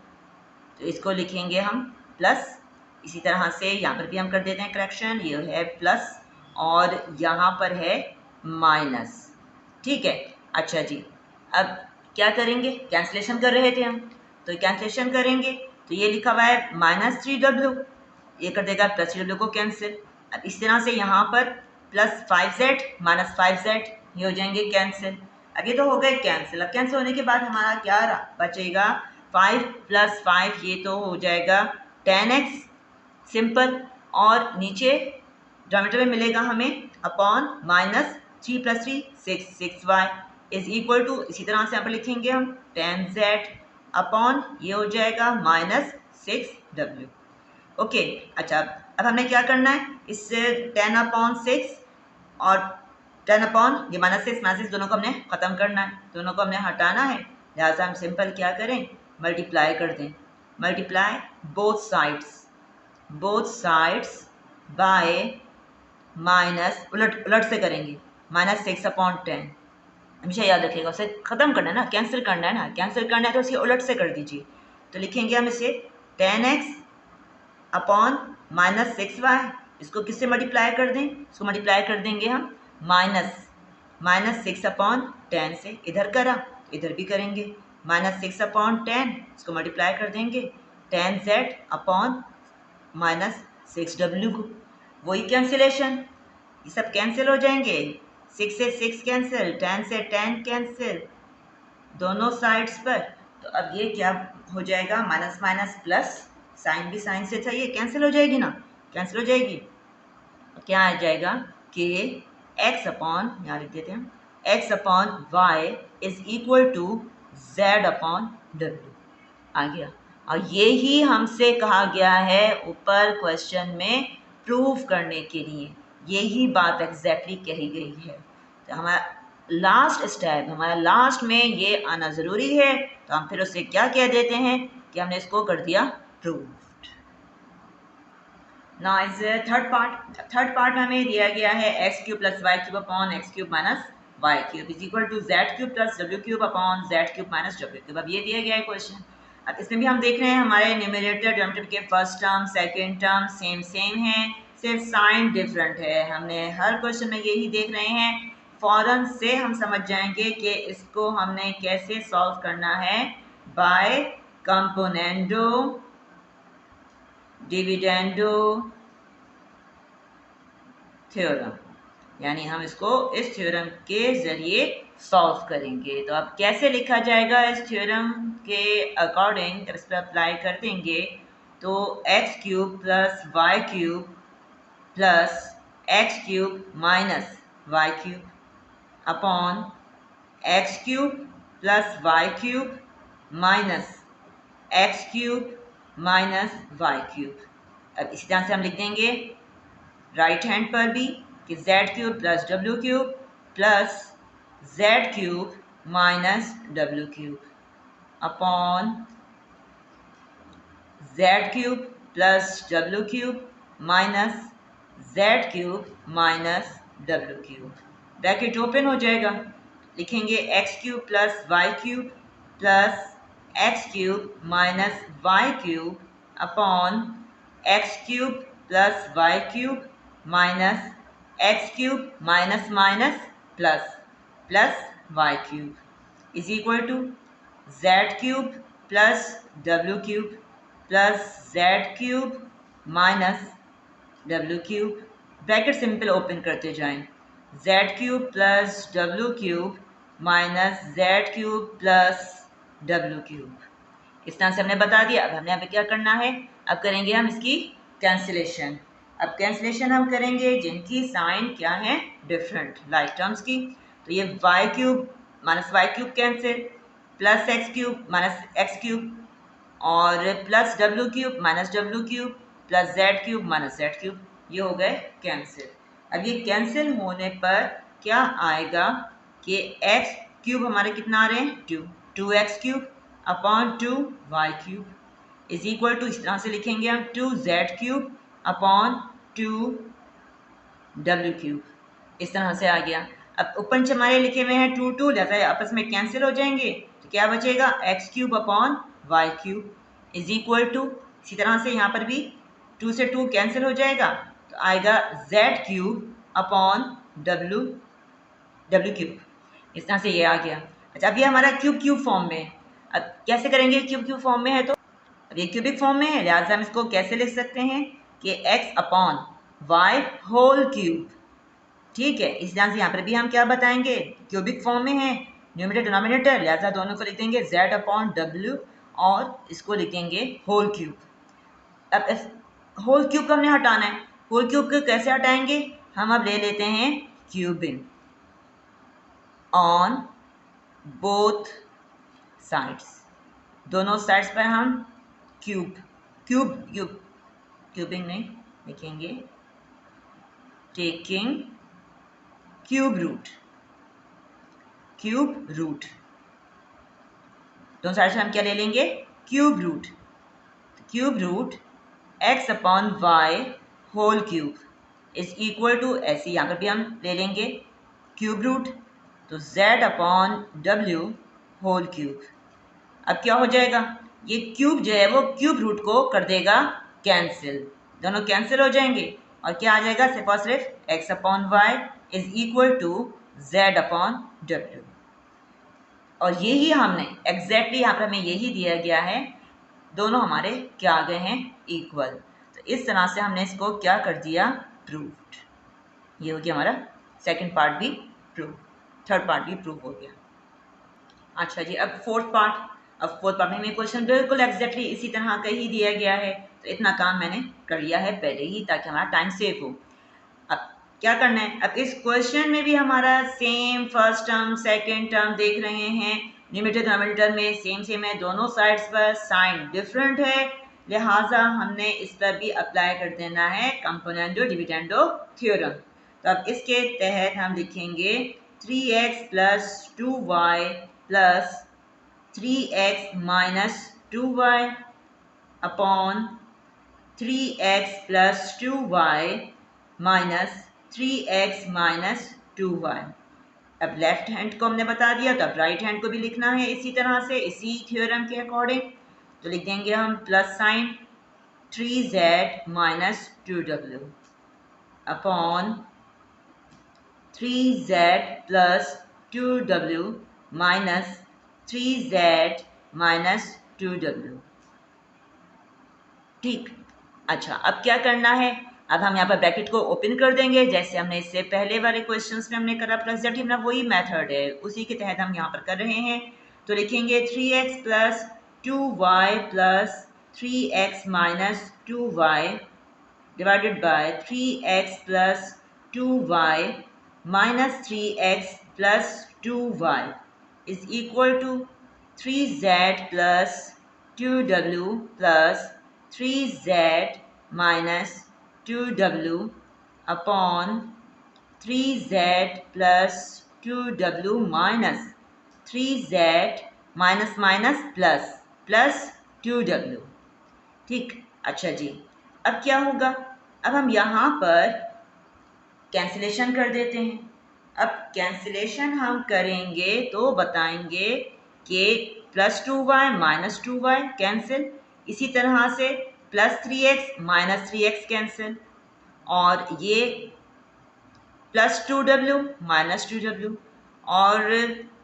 तो इसको लिखेंगे हम प्लस। इसी तरह से यहाँ पर भी हम कर देते हैं करेक्शन, ये है प्लस और यहाँ पर है माइनस। ठीक है, अच्छा जी, अब क्या करेंगे? कैंसिलेशन कर रहे थे हम, तो कैंसिलेशन करेंगे तो ये लिखा हुआ है माइनस 3w, ये कर देगा प्लस 3w को कैंसिल। अब इस तरह से यहाँ पर प्लस 5z माइनस 5z, ये हो जाएंगे कैंसिल। अब ये तो हो गए कैंसिल। अब कैंसिल होने के बाद हमारा क्या बचेगा? 5 प्लस 5, ये तो हो जाएगा 10x सिंपल, और नीचे डिनोमिनेटर में मिलेगा हमें upon minus 3 plus 3 6y is equal to, इसी तरह से यहाँ पर लिखेंगे हम 10z अपॉन ये हो जाएगा माइनस 6w। ओके, अच्छा अब हमें क्या करना है? इससे 10 अपॉन 6 और 10 अपॉन ये माइनस 6 दोनों को हमने ख़त्म करना है, दोनों को हमने हटाना है। लिहाजा हम सिंपल क्या करें? मल्टीप्लाई कर दें। Multiply both sides bye minus, उलट से करेंगे, माइनस 6 अपॉन 10। हमेशा याद रखिएगा, उसे ख़त्म करना है ना, कैंसिल करना है ना, कैंसिल करना है तो उसे उलट से कर दीजिए। तो लिखेंगे हम इसे 10x अपॉन माइनस 6y, इसको किससे मल्टीप्लाई कर दें? इसको मल्टीप्लाई कर देंगे हम माइनस 6 अपॉन 10 से। इधर करा इधर भी करेंगे, माइनस 6 अपॉन 10, इसको मल्टीप्लाई कर देंगे 10z अपॉन माइनस 6w को, वही कैंसिलेशन, ये सब कैंसिल हो जाएंगे। 6 से 6 कैंसिल, 10 से 10 कैंसिल दोनों साइड्स पर। तो अब ये क्या हो जाएगा? माइनस माइनस प्लस, साइन भी साइन से था, ये कैंसिल हो जाएगी ना। कैंसिल हो जाएगी। क्या आ जाएगा कि x अपॉन, यहाँ लिख देते हैं, x upon Y is equal to z upon w आ गया। और ये ही हमसे कहा गया है ऊपर क्वेश्चन में प्रूव करने के लिए, यही बात एग्जैक्टली कही गई है। तो हमारा लास्ट स्टेप, हमारा लास्ट में ये आना ज़रूरी है, तो हम फिर उससे क्या कह देते हैं कि हमने इसको कर दिया prove. Now is third part में हमें दिया गया है X cube plus Y cube upon X cube minus Y cube is equal to Z cube plus W cube upon Z cube minus W cube. अब ये दिया गया है क्वेश्चन। अब इसमें भी हम देख रहे हैं हमारे न्यूमरेटर डिनोमिनेटर के first term second term same है, सिर्फ साइन डिफरेंट है। हमने हर क्वेश्चन में यही देख रहे हैं, फौरन से हम समझ जाएंगे कि इसको हमने कैसे सॉल्व करना है, बाय कंपोनेंडो डिविडेंडो थ्योरम, यानी हम इसको इस थ्योरम के ज़रिए सॉल्व करेंगे। तो अब कैसे लिखा जाएगा इस थ्योरम के अकॉर्डिंग, जब इस पर अप्लाई कर देंगे तो X cube plus Y cube plus X cube minus Y cube upon X cube plus Y cube minus X cube minus Y cube. अब इसी तरह से हम लिख देंगे राइट हैंड पर भी कि Z cube plus W cube plus Z cube minus W cube upon Z cube plus W cube minus Z cube minus W cube. Bracket open हो जाएगा, लिखेंगे X cube plus Y cube plus X cube minus Y cube upon X cube plus Y cube minus X cube minus minus plus plus Y cube is equal to Z cube plus W cube plus Z cube minus W cube. Bracket simple open करते जाएं, Z cube plus W cube minus Z cube plus W cube. इस तरह से हमने बता दिया। अब हमने यहाँ पे क्या करना है, अब करेंगे हम इसकी कैंसिलेशन। अब कैंसिलेशन हम करेंगे जिनकी साइन क्या है, डिफरेंट, लाइक टर्म्स की। तो ये Y cube minus Y cube cancel, plus X cube minus X cube और plus W cube minus W cube plus Z cube minus Z cube, ये हो गए कैंसिल। अब ये कैंसिल होने पर क्या आएगा कि एक्स क्यूब हमारे कितना आ रहे हैं, two X cube upon two Y cube is equal to, इस तरह से लिखेंगे हम, two Z cube upon two W cube. इस तरह से आ गया। अब ऊपर हमारे लिखे हुए हैं टू टू, जैसा आपस में कैंसिल हो जाएंगे तो क्या बचेगा, X cube upon Y cube is equal to, इसी तरह से यहाँ पर भी टू से टू कैंसिल हो जाएगा तो आएगा Z cube upon W cube. इस तरह से ये आ गया। अच्छा, अब ये हमारा क्यूब फॉर्म में है। अब कैसे करेंगे, क्यूब फॉर्म में है तो अब ये क्यूबिक फॉर्म में है, लिहाजा हम इसको कैसे लिख सकते हैं कि X upon Y whole cube. ठीक है, इस तरह से यहाँ पर भी हम क्या बताएंगे, क्यूबिक फॉर्म में है, न्यूमरेटर डिनोमिनेटर, लिहाजा दोनों को लिख देंगे जेड अपॉन डब्ल्यू और इसको लिखेंगे होल क्यूब। अब होल क्यूब को हमने हटाना है, होल क्यूब को कैसे हटाएंगे, हम अब ले लेते हैं क्यूबिंग ऑन बोथ साइड्स, दोनों साइड्स पर हम क्यूबिंग नहीं लिखेंगे, टेकिंग क्यूब रूट दोनों साइड से हम क्या ले लेंगे, cube root X upon Y whole cube is equal to, ऐसे यहाँ पर भी हम ले लेंगे क्यूब रूट, तो Z upon W whole cube. अब क्या हो जाएगा, ये क्यूब जो है वो क्यूब रूट को कर देगा कैंसिल, दोनों कैंसिल हो जाएंगे और क्या आ जाएगा, सिर्फ और सिर्फ X upon Y is equal to Z upon W. और यही हमने एग्जैक्टली यहाँ पर हमें यही दिया गया है, दोनों हमारे क्या आ गए हैं, इक्वल। तो इस तरह से हमने इसको क्या कर दिया, प्रूव्ड। ये हो गया हमारा सेकंड पार्ट भी प्रूव, थर्ड पार्ट भी प्रूव हो गया। अच्छा जी, अब फोर्थ पार्ट में क्वेश्चन बिल्कुल एग्जैक्टली इसी तरह का ही दिया गया है। तो इतना काम मैंने कर लिया है पहले ही ताकि हमारा टाइम सेव हो। अब क्या करना है, अब इस क्वेश्चन में भी हमारा same first term second term देख रहे हैं, न्यूमरेटर डिनोमिनेटर में सेम है, दोनों साइड्स पर साइन डिफरेंट है, लिहाजा हमने इस पर भी अप्लाई कर देना है कंपोनेंडो डिविडेंडो थ्योरम। तो अब इसके तहत हम लिखेंगे 3x plus 2y plus 3x minus 2y upon 3x plus 2y minus 3x minus 2y। अब लेफ्ट हैंड को हमने बता दिया, तो अब राइट हैंड को भी लिखना है इसी तरह से, इसी थ्योरम के अकॉर्डिंग। तो लिख देंगे हम plus sign 3z minus 2w upon 3z plus 2w minus 3z minus 2w। ठीक, अच्छा अब क्या करना है, अब हम यहाँ पर ब्रैकेट को ओपन कर देंगे जैसे हमने इससे पहले वाले क्वेश्चंस में हमने करा, प्रेजेंट में वही मेथड है, उसी के तहत हम यहाँ पर कर रहे हैं। तो लिखेंगे 3x plus 2y plus 3x minus 2y divided by 3x plus 2y minus 3x plus 2y is equal to 3z plus 2w plus 3z minus 2w upon 3z plus 2w minus 3z minus minus plus plus 2w। ठीक, अच्छा जी, अब क्या होगा, अब हम यहाँ पर cancellation कर देते हैं। अब कैंसिलेशन हम करेंगे तो बताएंगे कि plus 2y minus 2y cancel, इसी तरह से plus 3x minus 3x cancel, और ये प्लस 2w माइनस 2w और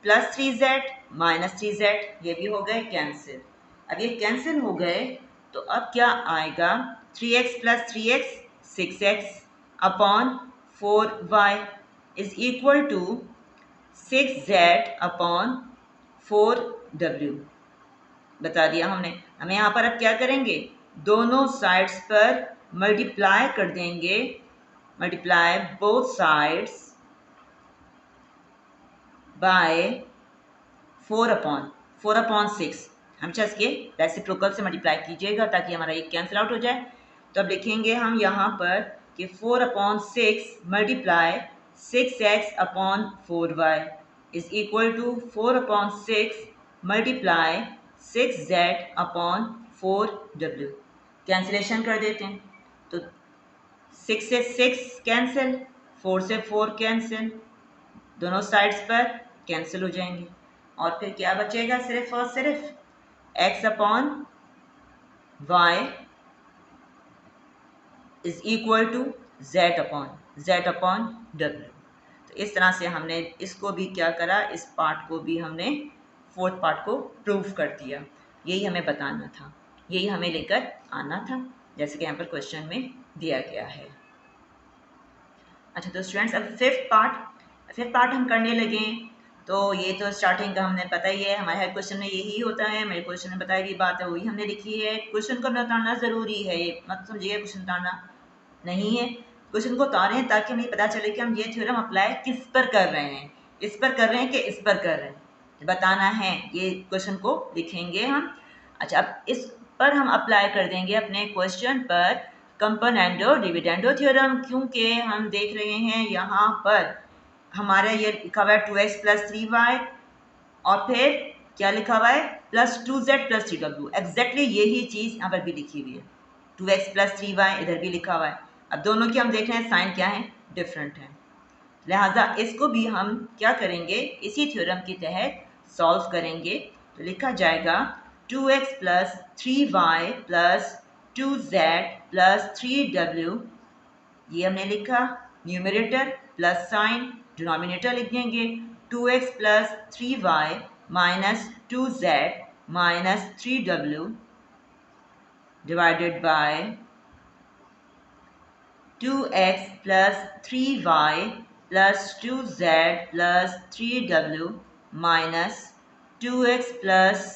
प्लस 3z माइनस 3z ये भी हो गए कैंसिल। अब ये कैंसिल हो गए तो अब क्या आएगा, 3x plus 3x 6x upon 4y is equal to 6z upon 4w बता दिया हमने। हमें यहाँ पर अब क्या करेंगे, दोनों साइड्स पर मल्टीप्लाई कर देंगे, multiply both sides bye 4 upon 6। हमेशा इसके रेसिप्रोकल से मल्टीप्लाई कीजिएगा ताकि हमारा ये कैंसिल आउट हो जाए। तो अब लिखेंगे हम यहाँ पर कि 4 upon 6 multiply 6x upon 4y is equal to 4 upon 6 multiply 6z upon 4w। Cancellation कर देते हैं, तो 6 से 6 कैंसिल, 4 से 4 कैंसिल, दोनों साइड्स पर कैंसिल हो जाएंगे और फिर क्या बचेगा, सिर्फ और सिर्फ x upon y is equal to z upon w। तो इस तरह से हमने इसको भी क्या करा, इस पार्ट को भी हमने फोर्थ पार्ट को प्रूव कर दिया। यही हमें बताना था, यही हमें लेकर आना था, जैसे कि यहाँ पर क्वेश्चन में दिया गया है। अच्छा तो स्टूडेंट्स, अब फिफ्थ पार्ट हम करने लगे। तो ये तो स्टार्टिंग का हमने पता ही है, हमारे हर क्वेश्चन में यही होता है, मेरे क्वेश्चन में बताई गई बात है वही हमने लिखी है। क्वेश्चन को उतारना ज़रूरी है, ये मत समझिए क्वेश्चन उतारना नहीं है, क्वेश्चन को उतारें ताकि हमें पता चले कि हम ये थ्योरम अप्लाई किस पर कर रहे हैं, इस पर कर रहे हैं कि इस पर कर रहे हैं, तो बताना है, ये क्वेश्चन को लिखेंगे हम। अच्छा, अब इस पर हम अप्लाई कर देंगे अपने क्वेश्चन पर कंपोनेंडो डिविडेंडो थ्योरम, क्योंकि हम देख रहे हैं यहाँ पर हमारा ये लिखा हुआ है 2x प्लस 3y और फिर क्या लिखा हुआ है plus 2z plus 3w। Exactly यही चीज़ यहाँ पर भी लिखी हुई है, 2x प्लस 3y इधर भी लिखा हुआ है। अब दोनों की हम देख रहे हैं साइन क्या है, डिफरेंट है, लिहाजा इसको भी हम क्या करेंगे, इसी थ्योरम के तहत सॉल्व करेंगे। तो लिखा जाएगा 2x plus 3y plus 2z plus 3w, ये हमने लिखा न्यूमरेटर प्लस साइन, डिनोमिनेटर लिख देंगे 2x plus 3y minus 2z minus 3w divided by 2x plus 3y plus 2z plus 3w minus 2x plus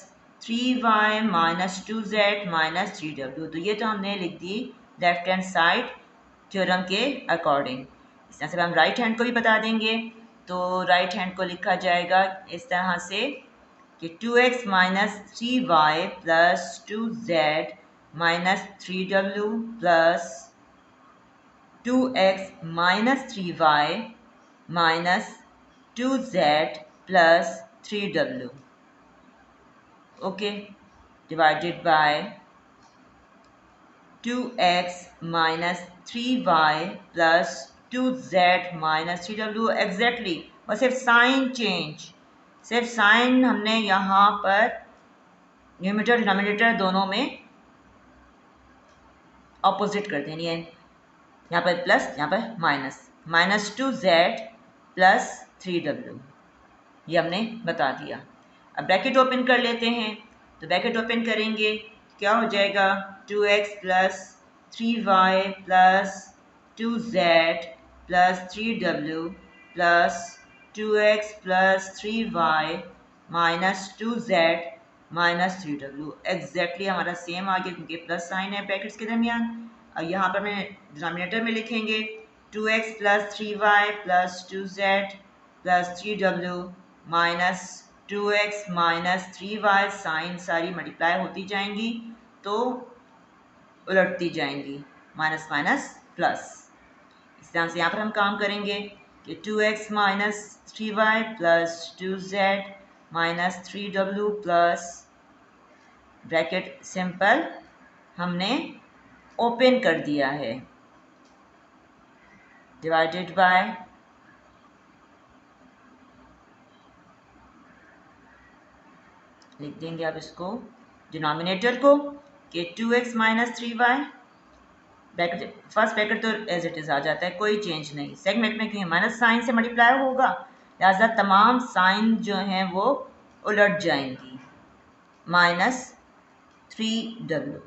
3y minus 2z minus 3w। तो ये तो हमने लिख दी लेफ्ट हैंड साइड थ्योरम के according. इस तरह से हम राइट हैंड को भी बता देंगे। तो राइट हैंड को लिखा जाएगा इस तरह से कि 2x minus 3y plus 2z minus 3w plus 2x minus 3y minus 2z plus 3w, okay, divided by 2x minus 3y plus 2z minus 3w। Exactly, और सिर्फ साइन चेंज, सिर्फ साइन हमने यहाँ पर न्यूमरेटर डिनोमिनेटर दोनों में opposite कर देनी है। यहाँ पर प्लस, यहाँ पर minus, minus 2z plus 3w, ये हमने बता दिया। अब ब्रैकेट ओपन कर लेते हैं। तो ब्रैकेट ओपन करेंगे, क्या हो जाएगा, 2x plus 3y plus 2z plus 3w plus 2x plus 3y minus 2z minus 3w। Exactly हमारा सेम आ गया क्योंकि प्लस साइन है ब्रैकेट्स के दरमियान। और यहाँ पर मैं डिनोमिनेटर में लिखेंगे 2x plus 3y plus 2z plus 3w minus 2x minus 3y। Sign सारी मल्टीप्लाई होती जाएंगी तो उलटती जाएंगी, माइनस माइनस प्लस। इस तरह से यहाँ पर हम काम करेंगे कि 2x minus 3y plus 2z minus 3w plus bracket simple हमने ओपन कर दिया है, डिवाइडेड बाय लिख देंगे आप इसको डिनोमिनेटर को कि 2x minus 3y, bracket first bracket तो एज इट इज़ आ जाता है, कोई चेंज नहीं। सेकंड ब्रैकेट में क्योंकि माइनस साइन से मल्टीप्लाई होगा लिहाजा तमाम साइन जो हैं वो उलट जाएंगी, माइनस 3w।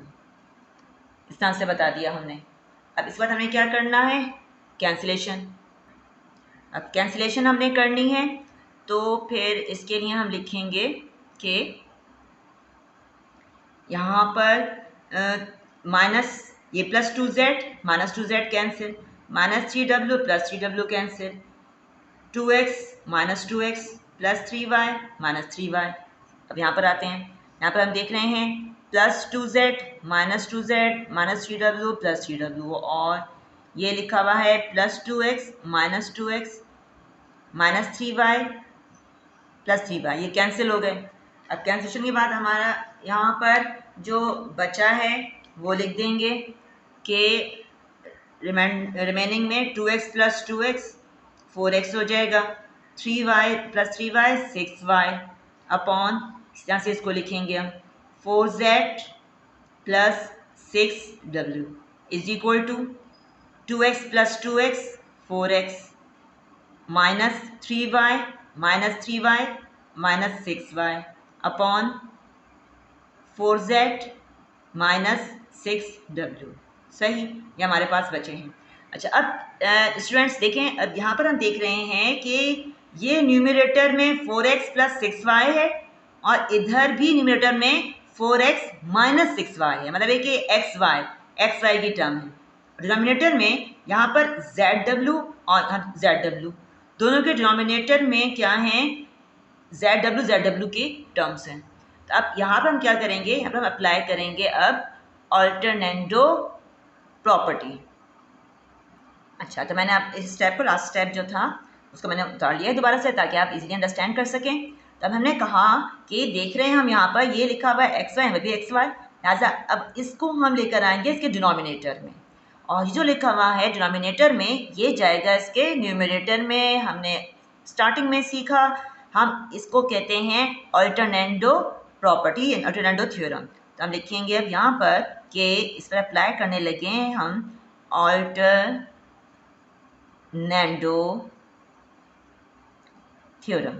इस तरह से बता दिया हमने। अब इस बार हमें क्या करना है, कैंसिलेशन। अब कैंसिलेशन हमने करनी है तो फिर इसके लिए हम लिखेंगे कि यहाँ पर माइनस ये plus 2z minus 2z cancel, minus 3w plus 3w cancel, 2x minus 2x plus 3y minus 3y। अब यहाँ पर आते हैं, यहाँ पर हम देख रहे हैं plus 2z minus 2z minus 3w plus 3w, और ये लिखा हुआ है plus 2x minus 2x minus 3y plus 3y, ये कैंसिल हो गए। अब कैंसिलेशन के बाद हमारा यहाँ पर जो बचा है वो लिख देंगे कि रिमेनिंग में 2x प्लस 2x 4x हो जाएगा, 3y plus 3y 6y upon, इस तरह से इसको लिखेंगे हम 4z plus 6w is equal to 2x plus 2x 4x minus 3y minus 6y upon 4z minus 6w। सही, ये हमारे पास बचे हैं। अच्छा, अब स्टूडेंट्स देखें, अब यहाँ पर हम देख रहे हैं कि ये न्यूमरेटर में 4x प्लस 6y है और इधर भी न्यूमरेटर में 4x माइनस 6y है, मतलब है कि xy की टर्म है। डिनोमिनेटर में यहाँ पर zw और zw दोनों के डिनोमिनेटर में क्या हैं, zw की टर्म्स हैं। तो अब यहाँ पर हम क्या करेंगे, यहाँ पर हम अप्लाई करेंगे अब अल्टरनेंडो प्रॉपर्टी। अच्छा, तो मैंने अब इस स्टेप को, लास्ट स्टेप जो था उसको मैंने उतार लिया है दोबारा से ताकि आप इजीली अंडरस्टैंड कर सकें। तब हमने कहा कि देख रहे हैं हम यहाँ पर ये लिखा हुआ है xy, भी xy, लिहाजा अब इसको हम लेकर आएंगे इसके डिनोमिनेटर में, और जो लिखा हुआ है डिनोमिनेटर में ये जाएगा इसके न्यूमरेटर में। हमने स्टार्टिंग में सीखा, हम इसको कहते हैं अल्टरनेंडो प्रॉपर्टी, अल्टरनेंडो थ्योरम। तो हम लिखेंगे अब यहाँ पर कि इस पर अप्लाई करने लगे हैं हम अल्टरनेंडो थ्योरम।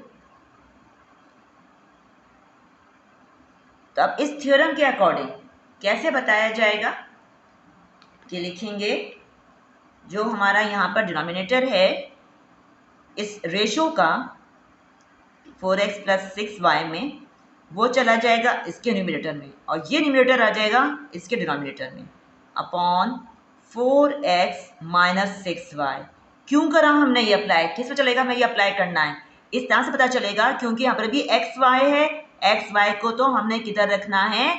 तो अब इस थ्योरम के अकॉर्डिंग कैसे बताया जाएगा कि लिखेंगे जो हमारा यहाँ पर डिनोमिनेटर है इस रेशो का 4x प्लस 6y में वो चला जाएगा इसके न्यूमरेटर में और ये न्यूमरेटर आ जाएगा इसके डिनोमिनेटर में अपॉन 4x माइनस 6y। क्यों करा हमने ये अप्लाई, किस पे चलेगा, हमें ये अप्लाई करना है, इस तरह से पता चलेगा क्योंकि यहाँ पर भी एक्स वाई है। एक्स वाई को तो हमने किधर रखना है,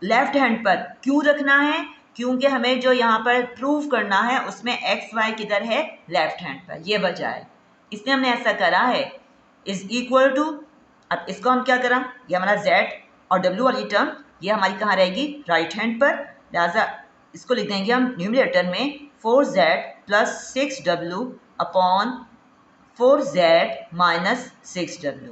लेफ्ट हैंड पर। क्यों रखना है, क्योंकि हमें जो यहाँ पर प्रूव करना है उसमें एक्स वाई किधर है, लेफ्ट हैंड पर, ये वजह है, इसलिए हमने ऐसा करा है। इज इक्वल टू, अब इसको हम क्या करा, ये हमारा z और w वाली टर्म ये हमारी कहाँ रहेगी, राइट हैंड पर, लिहाजा इसको लिख देंगे हम न्यूमरेटर में 4z plus 6w upon 4z minus 6w।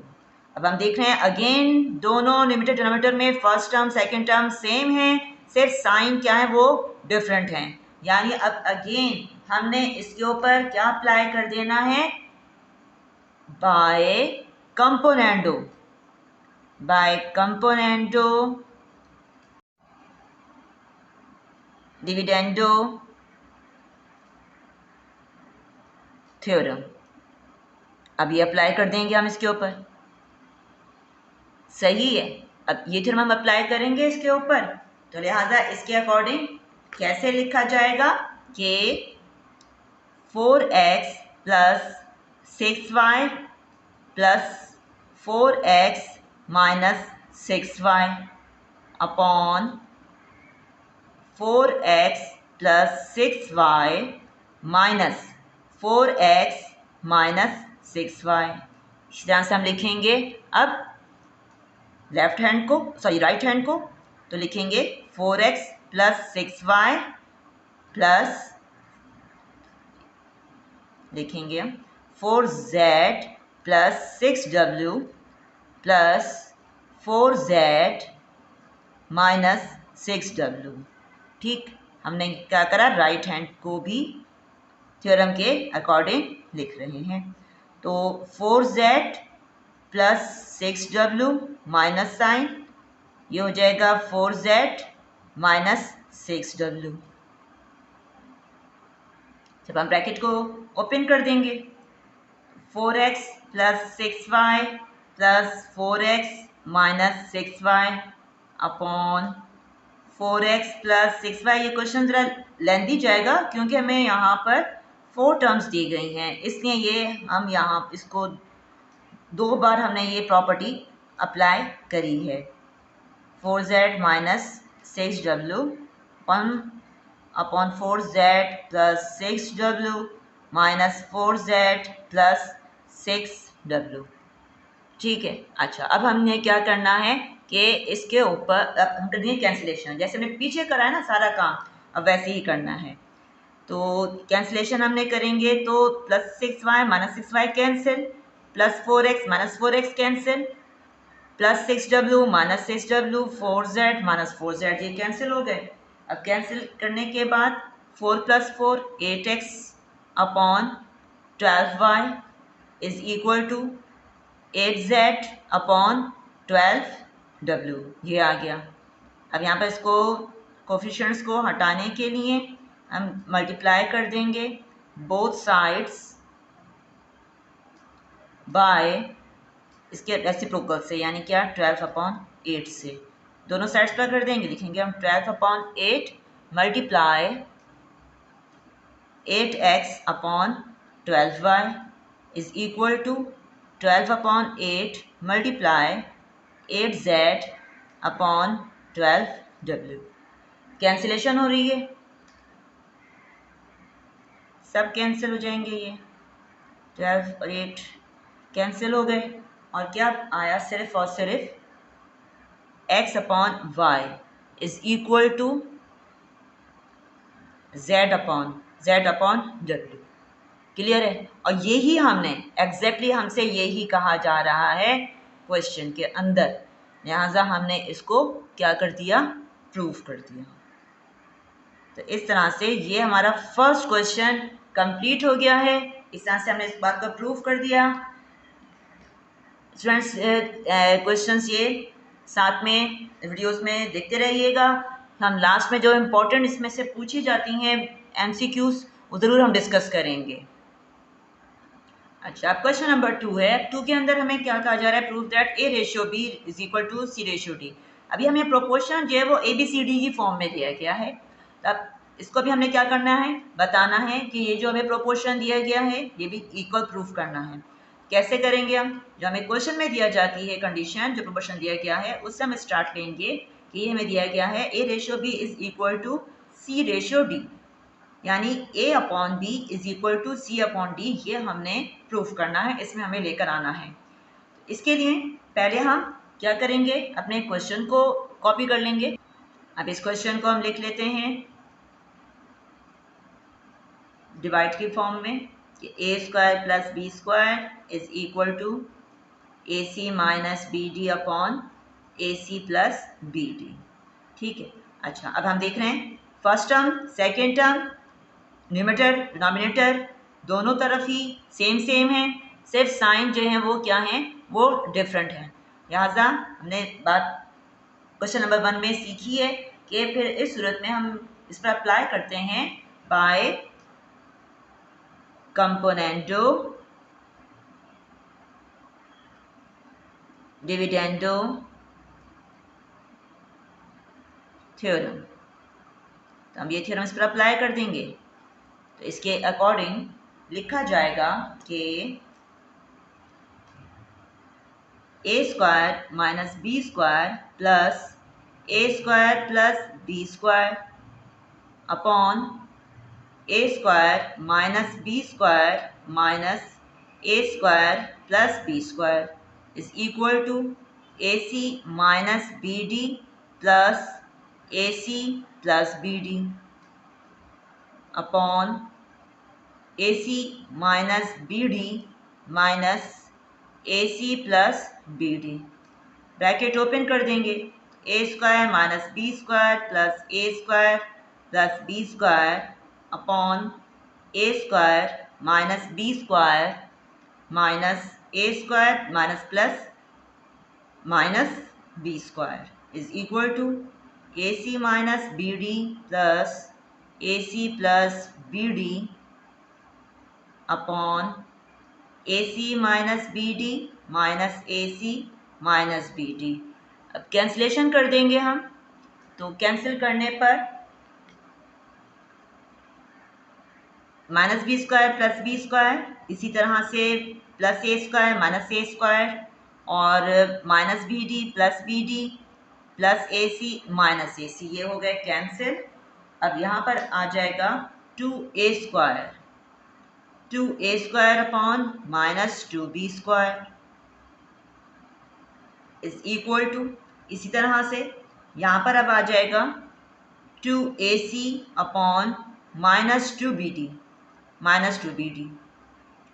अब हम देख रहे हैं अगेन दोनों न्यूमरेटर डिनोमिनेटर में first term second term same है, सिर्फ साइन क्या है वो डिफरेंट हैं। यानी अब अगेन हमने इसके ऊपर क्या अप्लाई कर देना है, by componendo, by componendo dividendo theorem. अब ये अप्लाई कर देंगे हम इसके ऊपर, सही है। अब ये थ्योरम हम अप्लाई करेंगे इसके ऊपर, तो लिहाजा इसके अकॉर्डिंग कैसे लिखा जाएगा कि 4x plus 6y plus 4x minus 6y upon 4x plus 6y minus 4x minus 6y। इस तरह से हम लिखेंगे अब लेफ्ट हैंड को, सॉरी राइट हैंड को, तो लिखेंगे 4x प्लस 6y प्लस लिखेंगे हम 4z plus 6w plus 4z minus 6w। ठीक, हमने क्या करा, राइट हैंड को भी थ्योरम के अकॉर्डिंग लिख रहे हैं। तो 4z plus 6w minus sign, ये हो जाएगा 4z माइनस 6w। जब हम ब्रैकेट को ओपन कर देंगे 4x plus 6y plus 4x minus 6y upon 4x plus 6y। ये क्वेश्चन ज़रा लेंथी जाएगा क्योंकि हमें यहाँ पर 4 टर्म्स दी गई हैं, इसलिए ये हम यहाँ इसको 2 बार हमने ये प्रॉपर्टी अप्लाई करी है। 4z minus 6w upon 4z plus 6w minus 4z plus 6w। ठीक है, अच्छा अब हमने क्या करना है कि इसके ऊपर हम कर देंगे कैंसिलेशन, जैसे हमने पीछे करा है ना सारा काम, अब वैसे ही करना है। तो कैंसिलेशन हमने करेंगे तो plus 6y minus 6y cancel, plus 4x minus 4x cancel, plus 6w minus 6w, 4z minus 4z, ये कैंसिल हो गए। अब कैंसिल करने के बाद 4 plus 4 8x upon 12y is equal to 8z upon 12w, ये आ गया। अब यहाँ पर इसको कोफिशिएंट्स को हटाने के लिए हम मल्टीप्लाई कर देंगे बोथ साइड्स बाय इसके रेसिप्रोकल से, यानी क्या 12 अपॉन 8 से, दोनों साइड्स पर कर देंगे, लिखेंगे हम 12 upon 8 multiply 8x upon 12y is equal to 12 upon 8 multiply 8z upon 12w। Cancellation हो रही है, सब कैंसिल हो जाएंगे, ये 12 और 8 कैंसिल हो गए, और क्या आया, सिर्फ और सिर्फ x upon Y is equal to z upon w। Clear है, और यही हमने एग्जैक्टली हमसे यही कहा जा रहा है क्वेश्चन के अंदर, लिहाजा हमने इसको क्या कर दिया, प्रूफ कर दिया। तो इस तरह से ये हमारा फर्स्ट क्वेश्चन कंप्लीट हो गया है, इस तरह से हमने इस बात को प्रूफ कर दिया। स्टूडेंट्स क्वेश्चंस ये साथ में वीडियोस में देखते रहिएगा, हम लास्ट में जो इम्पोर्टेंट इसमें से पूछी जाती हैं MCQs वो ज़रूर हम डिस्कस करेंगे। अच्छा, अब क्वेश्चन नंबर 2 है। 2 के अंदर हमें क्या कहा जा रहा है? Prove that a ratio b is equal to c ratio d. अभी हमें प्रोपोर्शन जो है वो ए बी सी डी की फॉर्म में दिया गया है। तब इसको भी हमने क्या करना है? बताना है कि ये जो हमें प्रोपोर्शन दिया गया है ये भी इक्वल प्रूफ करना है। कैसे करेंगे हम? जो हमें क्वेश्चन में दिया जाती है कंडीशन, जो प्रोपोर्शन दिया गया है उससे हम स्टार्ट लेंगे कि ये हमें दिया गया है a ratio b is equal to c ratio d, यानी A upon B is equal to c upon D. ये हमने प्रूफ करना है, इसमें हमें लेकर आना है। इसके लिए पहले हम क्या करेंगे? अपने क्वेश्चन को कॉपी कर लेंगे। अब इस क्वेश्चन को हम लिख लेते हैं डिवाइड की फॉर्म में कि A square plus B square is equal to A C minus B D upon A C plus B D. ठीक है। अच्छा, अब हम देख रहे हैं first term second term, numerator denominator दोनों तरफ ही सेम सेम है, सिर्फ साइन जो है वो क्या है? वो डिफरेंट है। लिहाजा हमने बात क्वेश्चन नंबर 1 में सीखी है कि फिर इस सूरत में हम इस पर अप्लाई करते हैं बाय कंपोनेंडो डिविडेंडो थ्योरम। तो हम ये थ्योरम इस पर अप्लाई कर देंगे। तो इसके अकॉर्डिंग लिखा जाएगा कि A square minus B square plus A square plus B square upon A square minus B square minus A square plus B square is equal to A C minus B D plus A C plus B D upon A C minus B D minus A C plus B D. Bracket open कर देंगे। A square minus B square plus A square plus B square upon A square minus B square minus A square minus plus minus B square is equal to A C minus B D plus A C plus B D upon A C minus B D minus A C minus B d. अब cancellation कर देंगे हम। तो cancel करने पर minus B square plus B square, इसी तरह से प्लस ए स्क्वायर माइनस ए स्क्वायर और माइनस बी डी प्लस ए सी माइनस ए सी, ये हो गए कैंसिल। अब यहाँ पर आ जाएगा 2a square upon minus 2b square is equal to, इसी तरह से यहाँ पर अब आ जाएगा 2ac अपॉन माइनस 2bd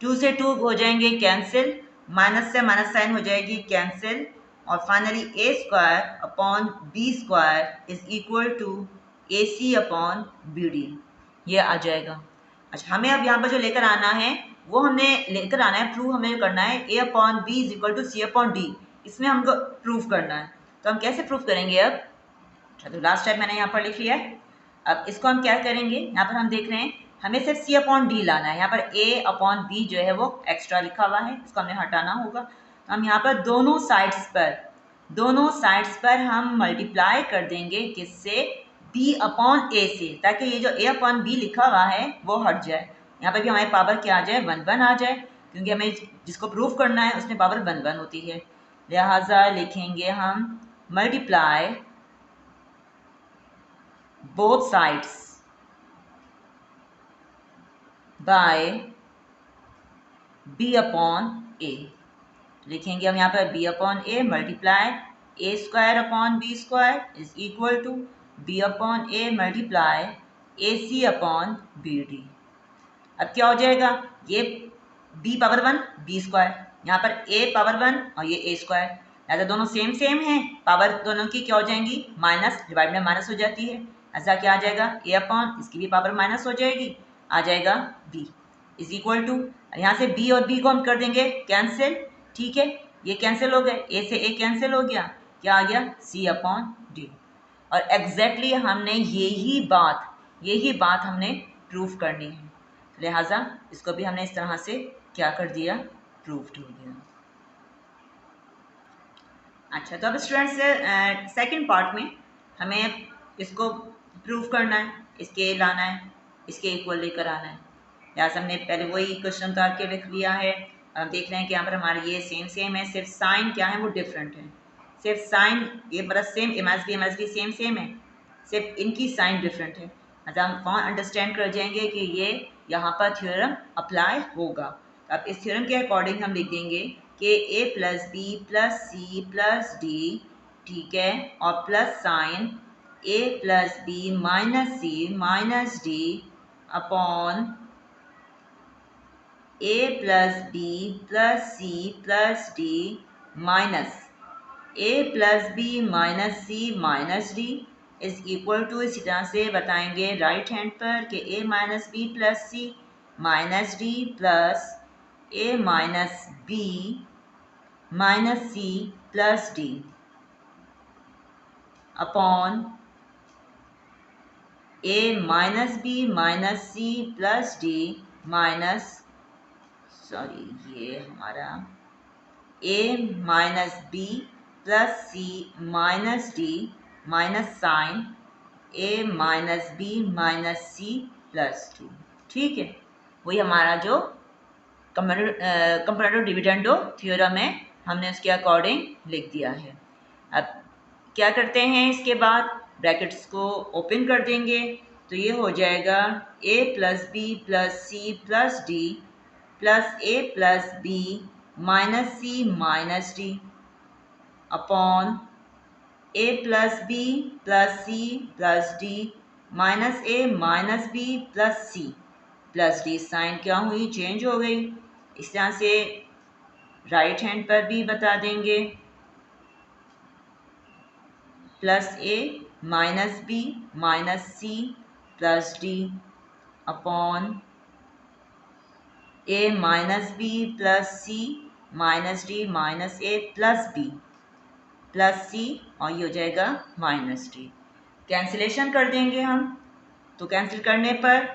2 से 2 हो जाएंगे कैंसिल, माइनस से माइनस साइन हो जाएगी कैंसिल, और finally a square upon b square is equal to ac upon bd, ये आ जाएगा। अच्छा, हमें अब यहाँ पर जो लेकर आना है वो हमने लेकर आना है, प्रूव हमें करना है a upon B is equal to c upon d, इसमें हमको प्रूफ करना है। तो हम कैसे प्रूफ करेंगे अब? अच्छा, तो लास्ट टाइम मैंने यहाँ पर लिख लिया है। अब इसको हम क्या करेंगे? यहाँ पर हम देख रहे हैं हमें सिर्फ सी अपॉन डी लाना है। यहाँ पर a अपॉन बी जो है वो एक्स्ट्रा लिखा हुआ है, इसको हमने हटाना होगा। तो हम यहाँ पर दोनों साइड्स पर हम मल्टीप्लाई कर देंगे किससे? b अपॉन ए से, ताकि ये जो a अपॉन बी लिखा हुआ है वो हट जाए। यहाँ पर भी हमारी पावर क्या आ जाए? 1 आ जाए, क्योंकि हमें जिसको प्रूफ करना है उसमें पावर 1 होती है। लिहाजा लिखेंगे हम multiply both sides by b upon a। लिखेंगे हम यहाँ पर b upon a multiply a square upon b square is equal to b upon a multiply a c upon b d. अब क्या हो जाएगा? ये b पावर 1 b स्क्वायर, यहाँ पर a पावर 1 और ये a स्क्वायर, ऐसा दोनों सेम है, पावर दोनों की क्या हो जाएंगी? माइनस, डिवाइड में माइनस हो जाती है। ऐसा क्या आ जाएगा? a अपॉन इसकी भी पावर माइनस हो जाएगी, आ जाएगा b इज इक्वल टू, यहाँ से b और b को हम कर देंगे कैंसिल। ठीक है, ये कैंसिल हो गए, a से a कैंसिल हो गया, क्या आ गया? c upon D. और एग्जैक्टली हमने यही बात हमने प्रूफ करनी है। लिहाजा इसको भी हमने इस तरह से क्या कर दिया, प्रूव्ड हो गया। अच्छा, तो अब स्टूडेंट्स सेकंड पार्ट में हमें इसको प्रूव करना है, इसके लाना है, इसके इक्वल लेकर आना है। जैसे हमने पहले वही क्वेश्चन उतार के लिख लिया है। अब देख रहे हैं कि यहाँ पर हमारे ये सेम सेम है, सिर्फ साइन क्या है वो डिफरेंट है। सिर्फ साइन ये मतलब सेम इमेज भी सेम सेम है, सिर्फ इनकी साइन डिफरेंट है। अच्छा, हम कौन अंडरस्टैंड कर जाएंगे कि ये यहाँ पर थ्योरम अप्लाई होगा। अब इस थ्योरम के अकॉर्डिंग हम लिख देंगे कि a plus B plus C plus d, ठीक है, और plus sign a plus B minus C minus D upon a plus B plus C plus D minus a plus B minus C minus d is equal to, इसी तरह से बताएंगे right hand पर कि a minus B plus C minus d plus a minus B minus C plus D upon a minus B minus C plus D minus, sorry ये हमारा a minus B plus C minus D minus sign a minus B minus C plus d. ठीक है, वही हमारा जो comparative dividendo theorem है, हमने उसके अकॉर्डिंग लिख दिया है। अब क्या करते हैं, इसके बाद ब्रैकेट्स को ओपन कर देंगे तो ये हो जाएगा a plus B plus C plus d plus a plus B minus C minus D upon a plus B plus C plus D minus a minus B plus C plus d. Sign क्या हुई, change हो गई। इस तरह से right hand पर भी बता देंगे plus a minus B minus C plus D upon a minus B plus C minus D minus a plus B plus C, और ये हो जाएगा माइनस डी। कैंसिलेशन कर देंगे हम, तो कैंसिल करने पर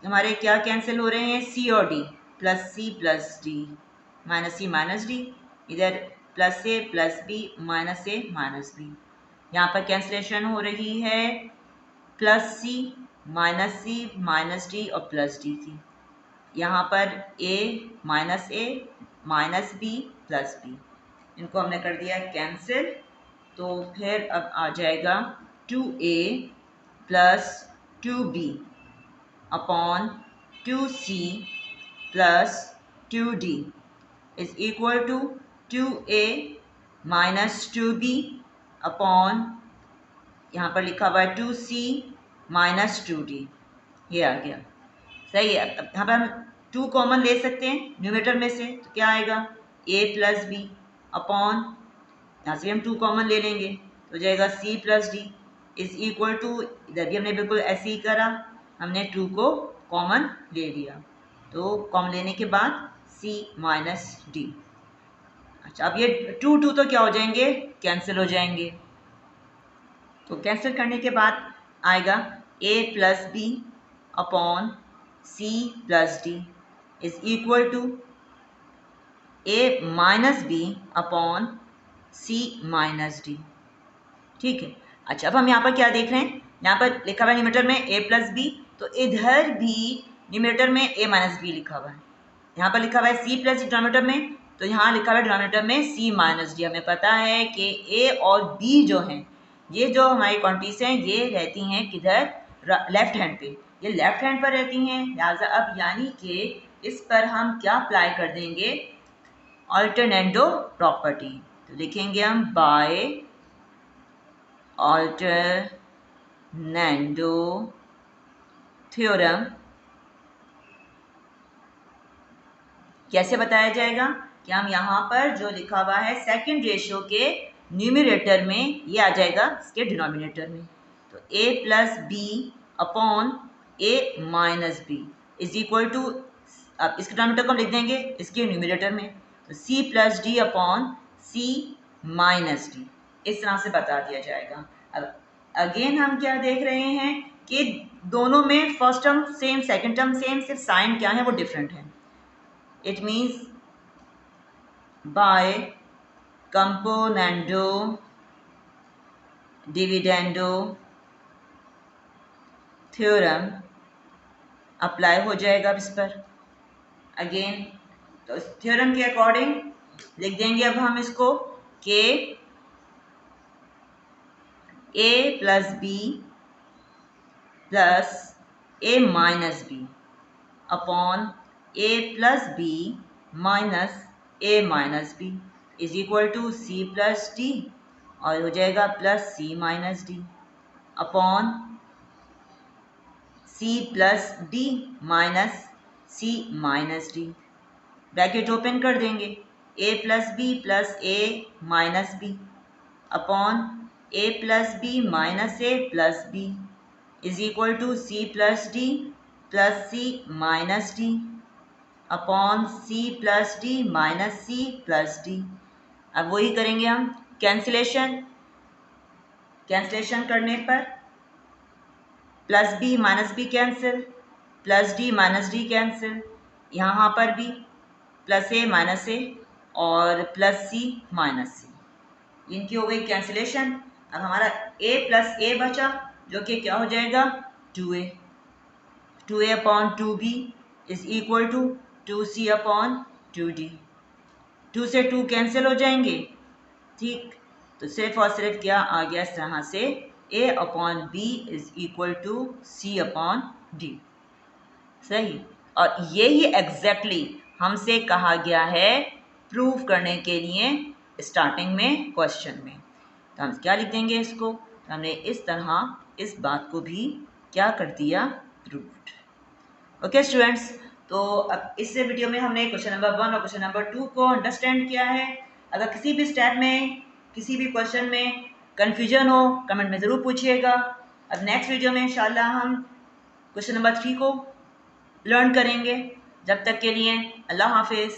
हमारे क्या कैंसिल हो रहे हैं, सी और डी, प्लस सी प्लस डी माइनस सी माइनस डी, इधर plus A plus B minus A minus B. यहाँ पर कैंसिलेशन हो रही है प्लस सी माइनस डी और प्लस डी की। यहाँ पर a minus B plus B, इनको हमने कर दिया कैंसिल। तो फिर अब आ जाएगा 2a plus 2b upon 2c plus 2d is equal to 2a minus 2b upon, यहाँ पर लिखा हुआ है 2c माइनस 2d, ये आ गया। सही है। अब यहाँ पर हम 2 कॉमन ले सकते हैं न्यूमरेटर में से, तो क्या आएगा a प्लस बी अपॉन, यहाँ से हम 2 कॉमन ले लेंगे तो जाएगा c plus d is equal to, इधर भी हमने बिल्कुल ऐसे ही करा, हमने 2 को कॉमन ले लिया, तो कॉमन लेने के बाद c माइनस डी। अच्छा, अब ये 2 तो क्या हो जाएंगे, कैंसिल हो जाएंगे। तो कैंसिल करने के बाद आएगा a plus B upon c plus d is equal to a minus B upon c minus d. ठीक है। अच्छा, अब हम यहाँ पर क्या देख रहे हैं, यहाँ पर लिखा हुआ है न्यूमरेटर में a प्लस बी, तो इधर भी न्यूमरेटर में a माइनस बी लिखा हुआ है। यहाँ पर लिखा हुआ है c प्लस डी डिनोमिनेटर में, तो यहाँ लिखा हुआ है डिनोमिनेटर में c माइनस डी। हमें पता है कि a और b जो हैं, ये जो हमारी क्वांटिटीज हैं, ये रहती हैं किधर, लेफ्ट हैंड पे, ये लेफ्ट हैंड पर रहती हैं। लिहाजा अब यानी कि इस पर हम क्या अप्लाई कर देंगे, अल्टरनेंडो प्रॉपर्टी। तो लिखेंगे हम बाय अल्टरनेंडो थ्योरम। कैसे बताया जाएगा कि हम यहाँ पर जो लिखा हुआ है सेकंड रेशियो के न्यूमरेटर में, ये आ जाएगा इसके डिनोमिनेटर में। तो a plus B upon a minus b is equal to, अब इसके डिनोमिनेटर को हम लिख देंगे इसके न्यूमरेटर में, तो c plus D upon c minus D, इस तरह से बता दिया जाएगा। अब अगेन हम क्या देख रहे हैं कि दोनों में first term same second term same, सिर्फ साइन क्या है वो डिफरेंट है। It means by componendo dividendo theorem apply हो जाएगा इस पर। अगेन तो इस थ्योरम के अकॉर्डिंग लिख देंगे अब हम इसको कि a plus B plus a minus B upon a plus B minus a minus b is equal to c plus d और हो जाएगा plus c minus D upon c plus D minus c minus d. Bracket open कर देंगे a plus B plus a minus B upon a plus B minus a plus b is equal to c plus d plus c minus D upon c plus D minus c plus d. अब वही करेंगे हम cancellation करने पर plus B minus b cancel, plus D minus d cancel, यहाँ पर भी plus ए minus ए और प्लस सी माइनस सी, इनकी हो गई कैंसिलेशन। अब हमारा a प्लस ए बचा जो कि क्या हो जाएगा 2a, 2a upon 2b is equal to 2c upon 2d। 2 से 2 कैंसिल हो जाएंगे, ठीक। तो सिर्फ और सिर्फ क्या आ गया इस तरह से a upon B is equal to c upon d. सही। और यही एग्जैक्टली हमसे कहा गया है प्रूफ करने के लिए स्टार्टिंग में क्वेश्चन में। तो हम क्या लिख देंगे इसको, तो हमने इस तरह इस बात को भी क्या कर दिया प्रूव्ड। ओके स्टूडेंट्स, तो अब इस वीडियो में हमने क्वेश्चन नंबर 1 और क्वेश्चन नंबर 2 को अंडरस्टैंड किया है। अगर किसी भी स्टेप में किसी भी क्वेश्चन में कन्फ्यूजन हो कमेंट में ज़रूर पूछिएगा। अब नेक्स्ट वीडियो में इंशाल्लाह हम क्वेश्चन नंबर 3 को लर्न करेंगे। जब तक के लिए अल्लाह हाफिज़।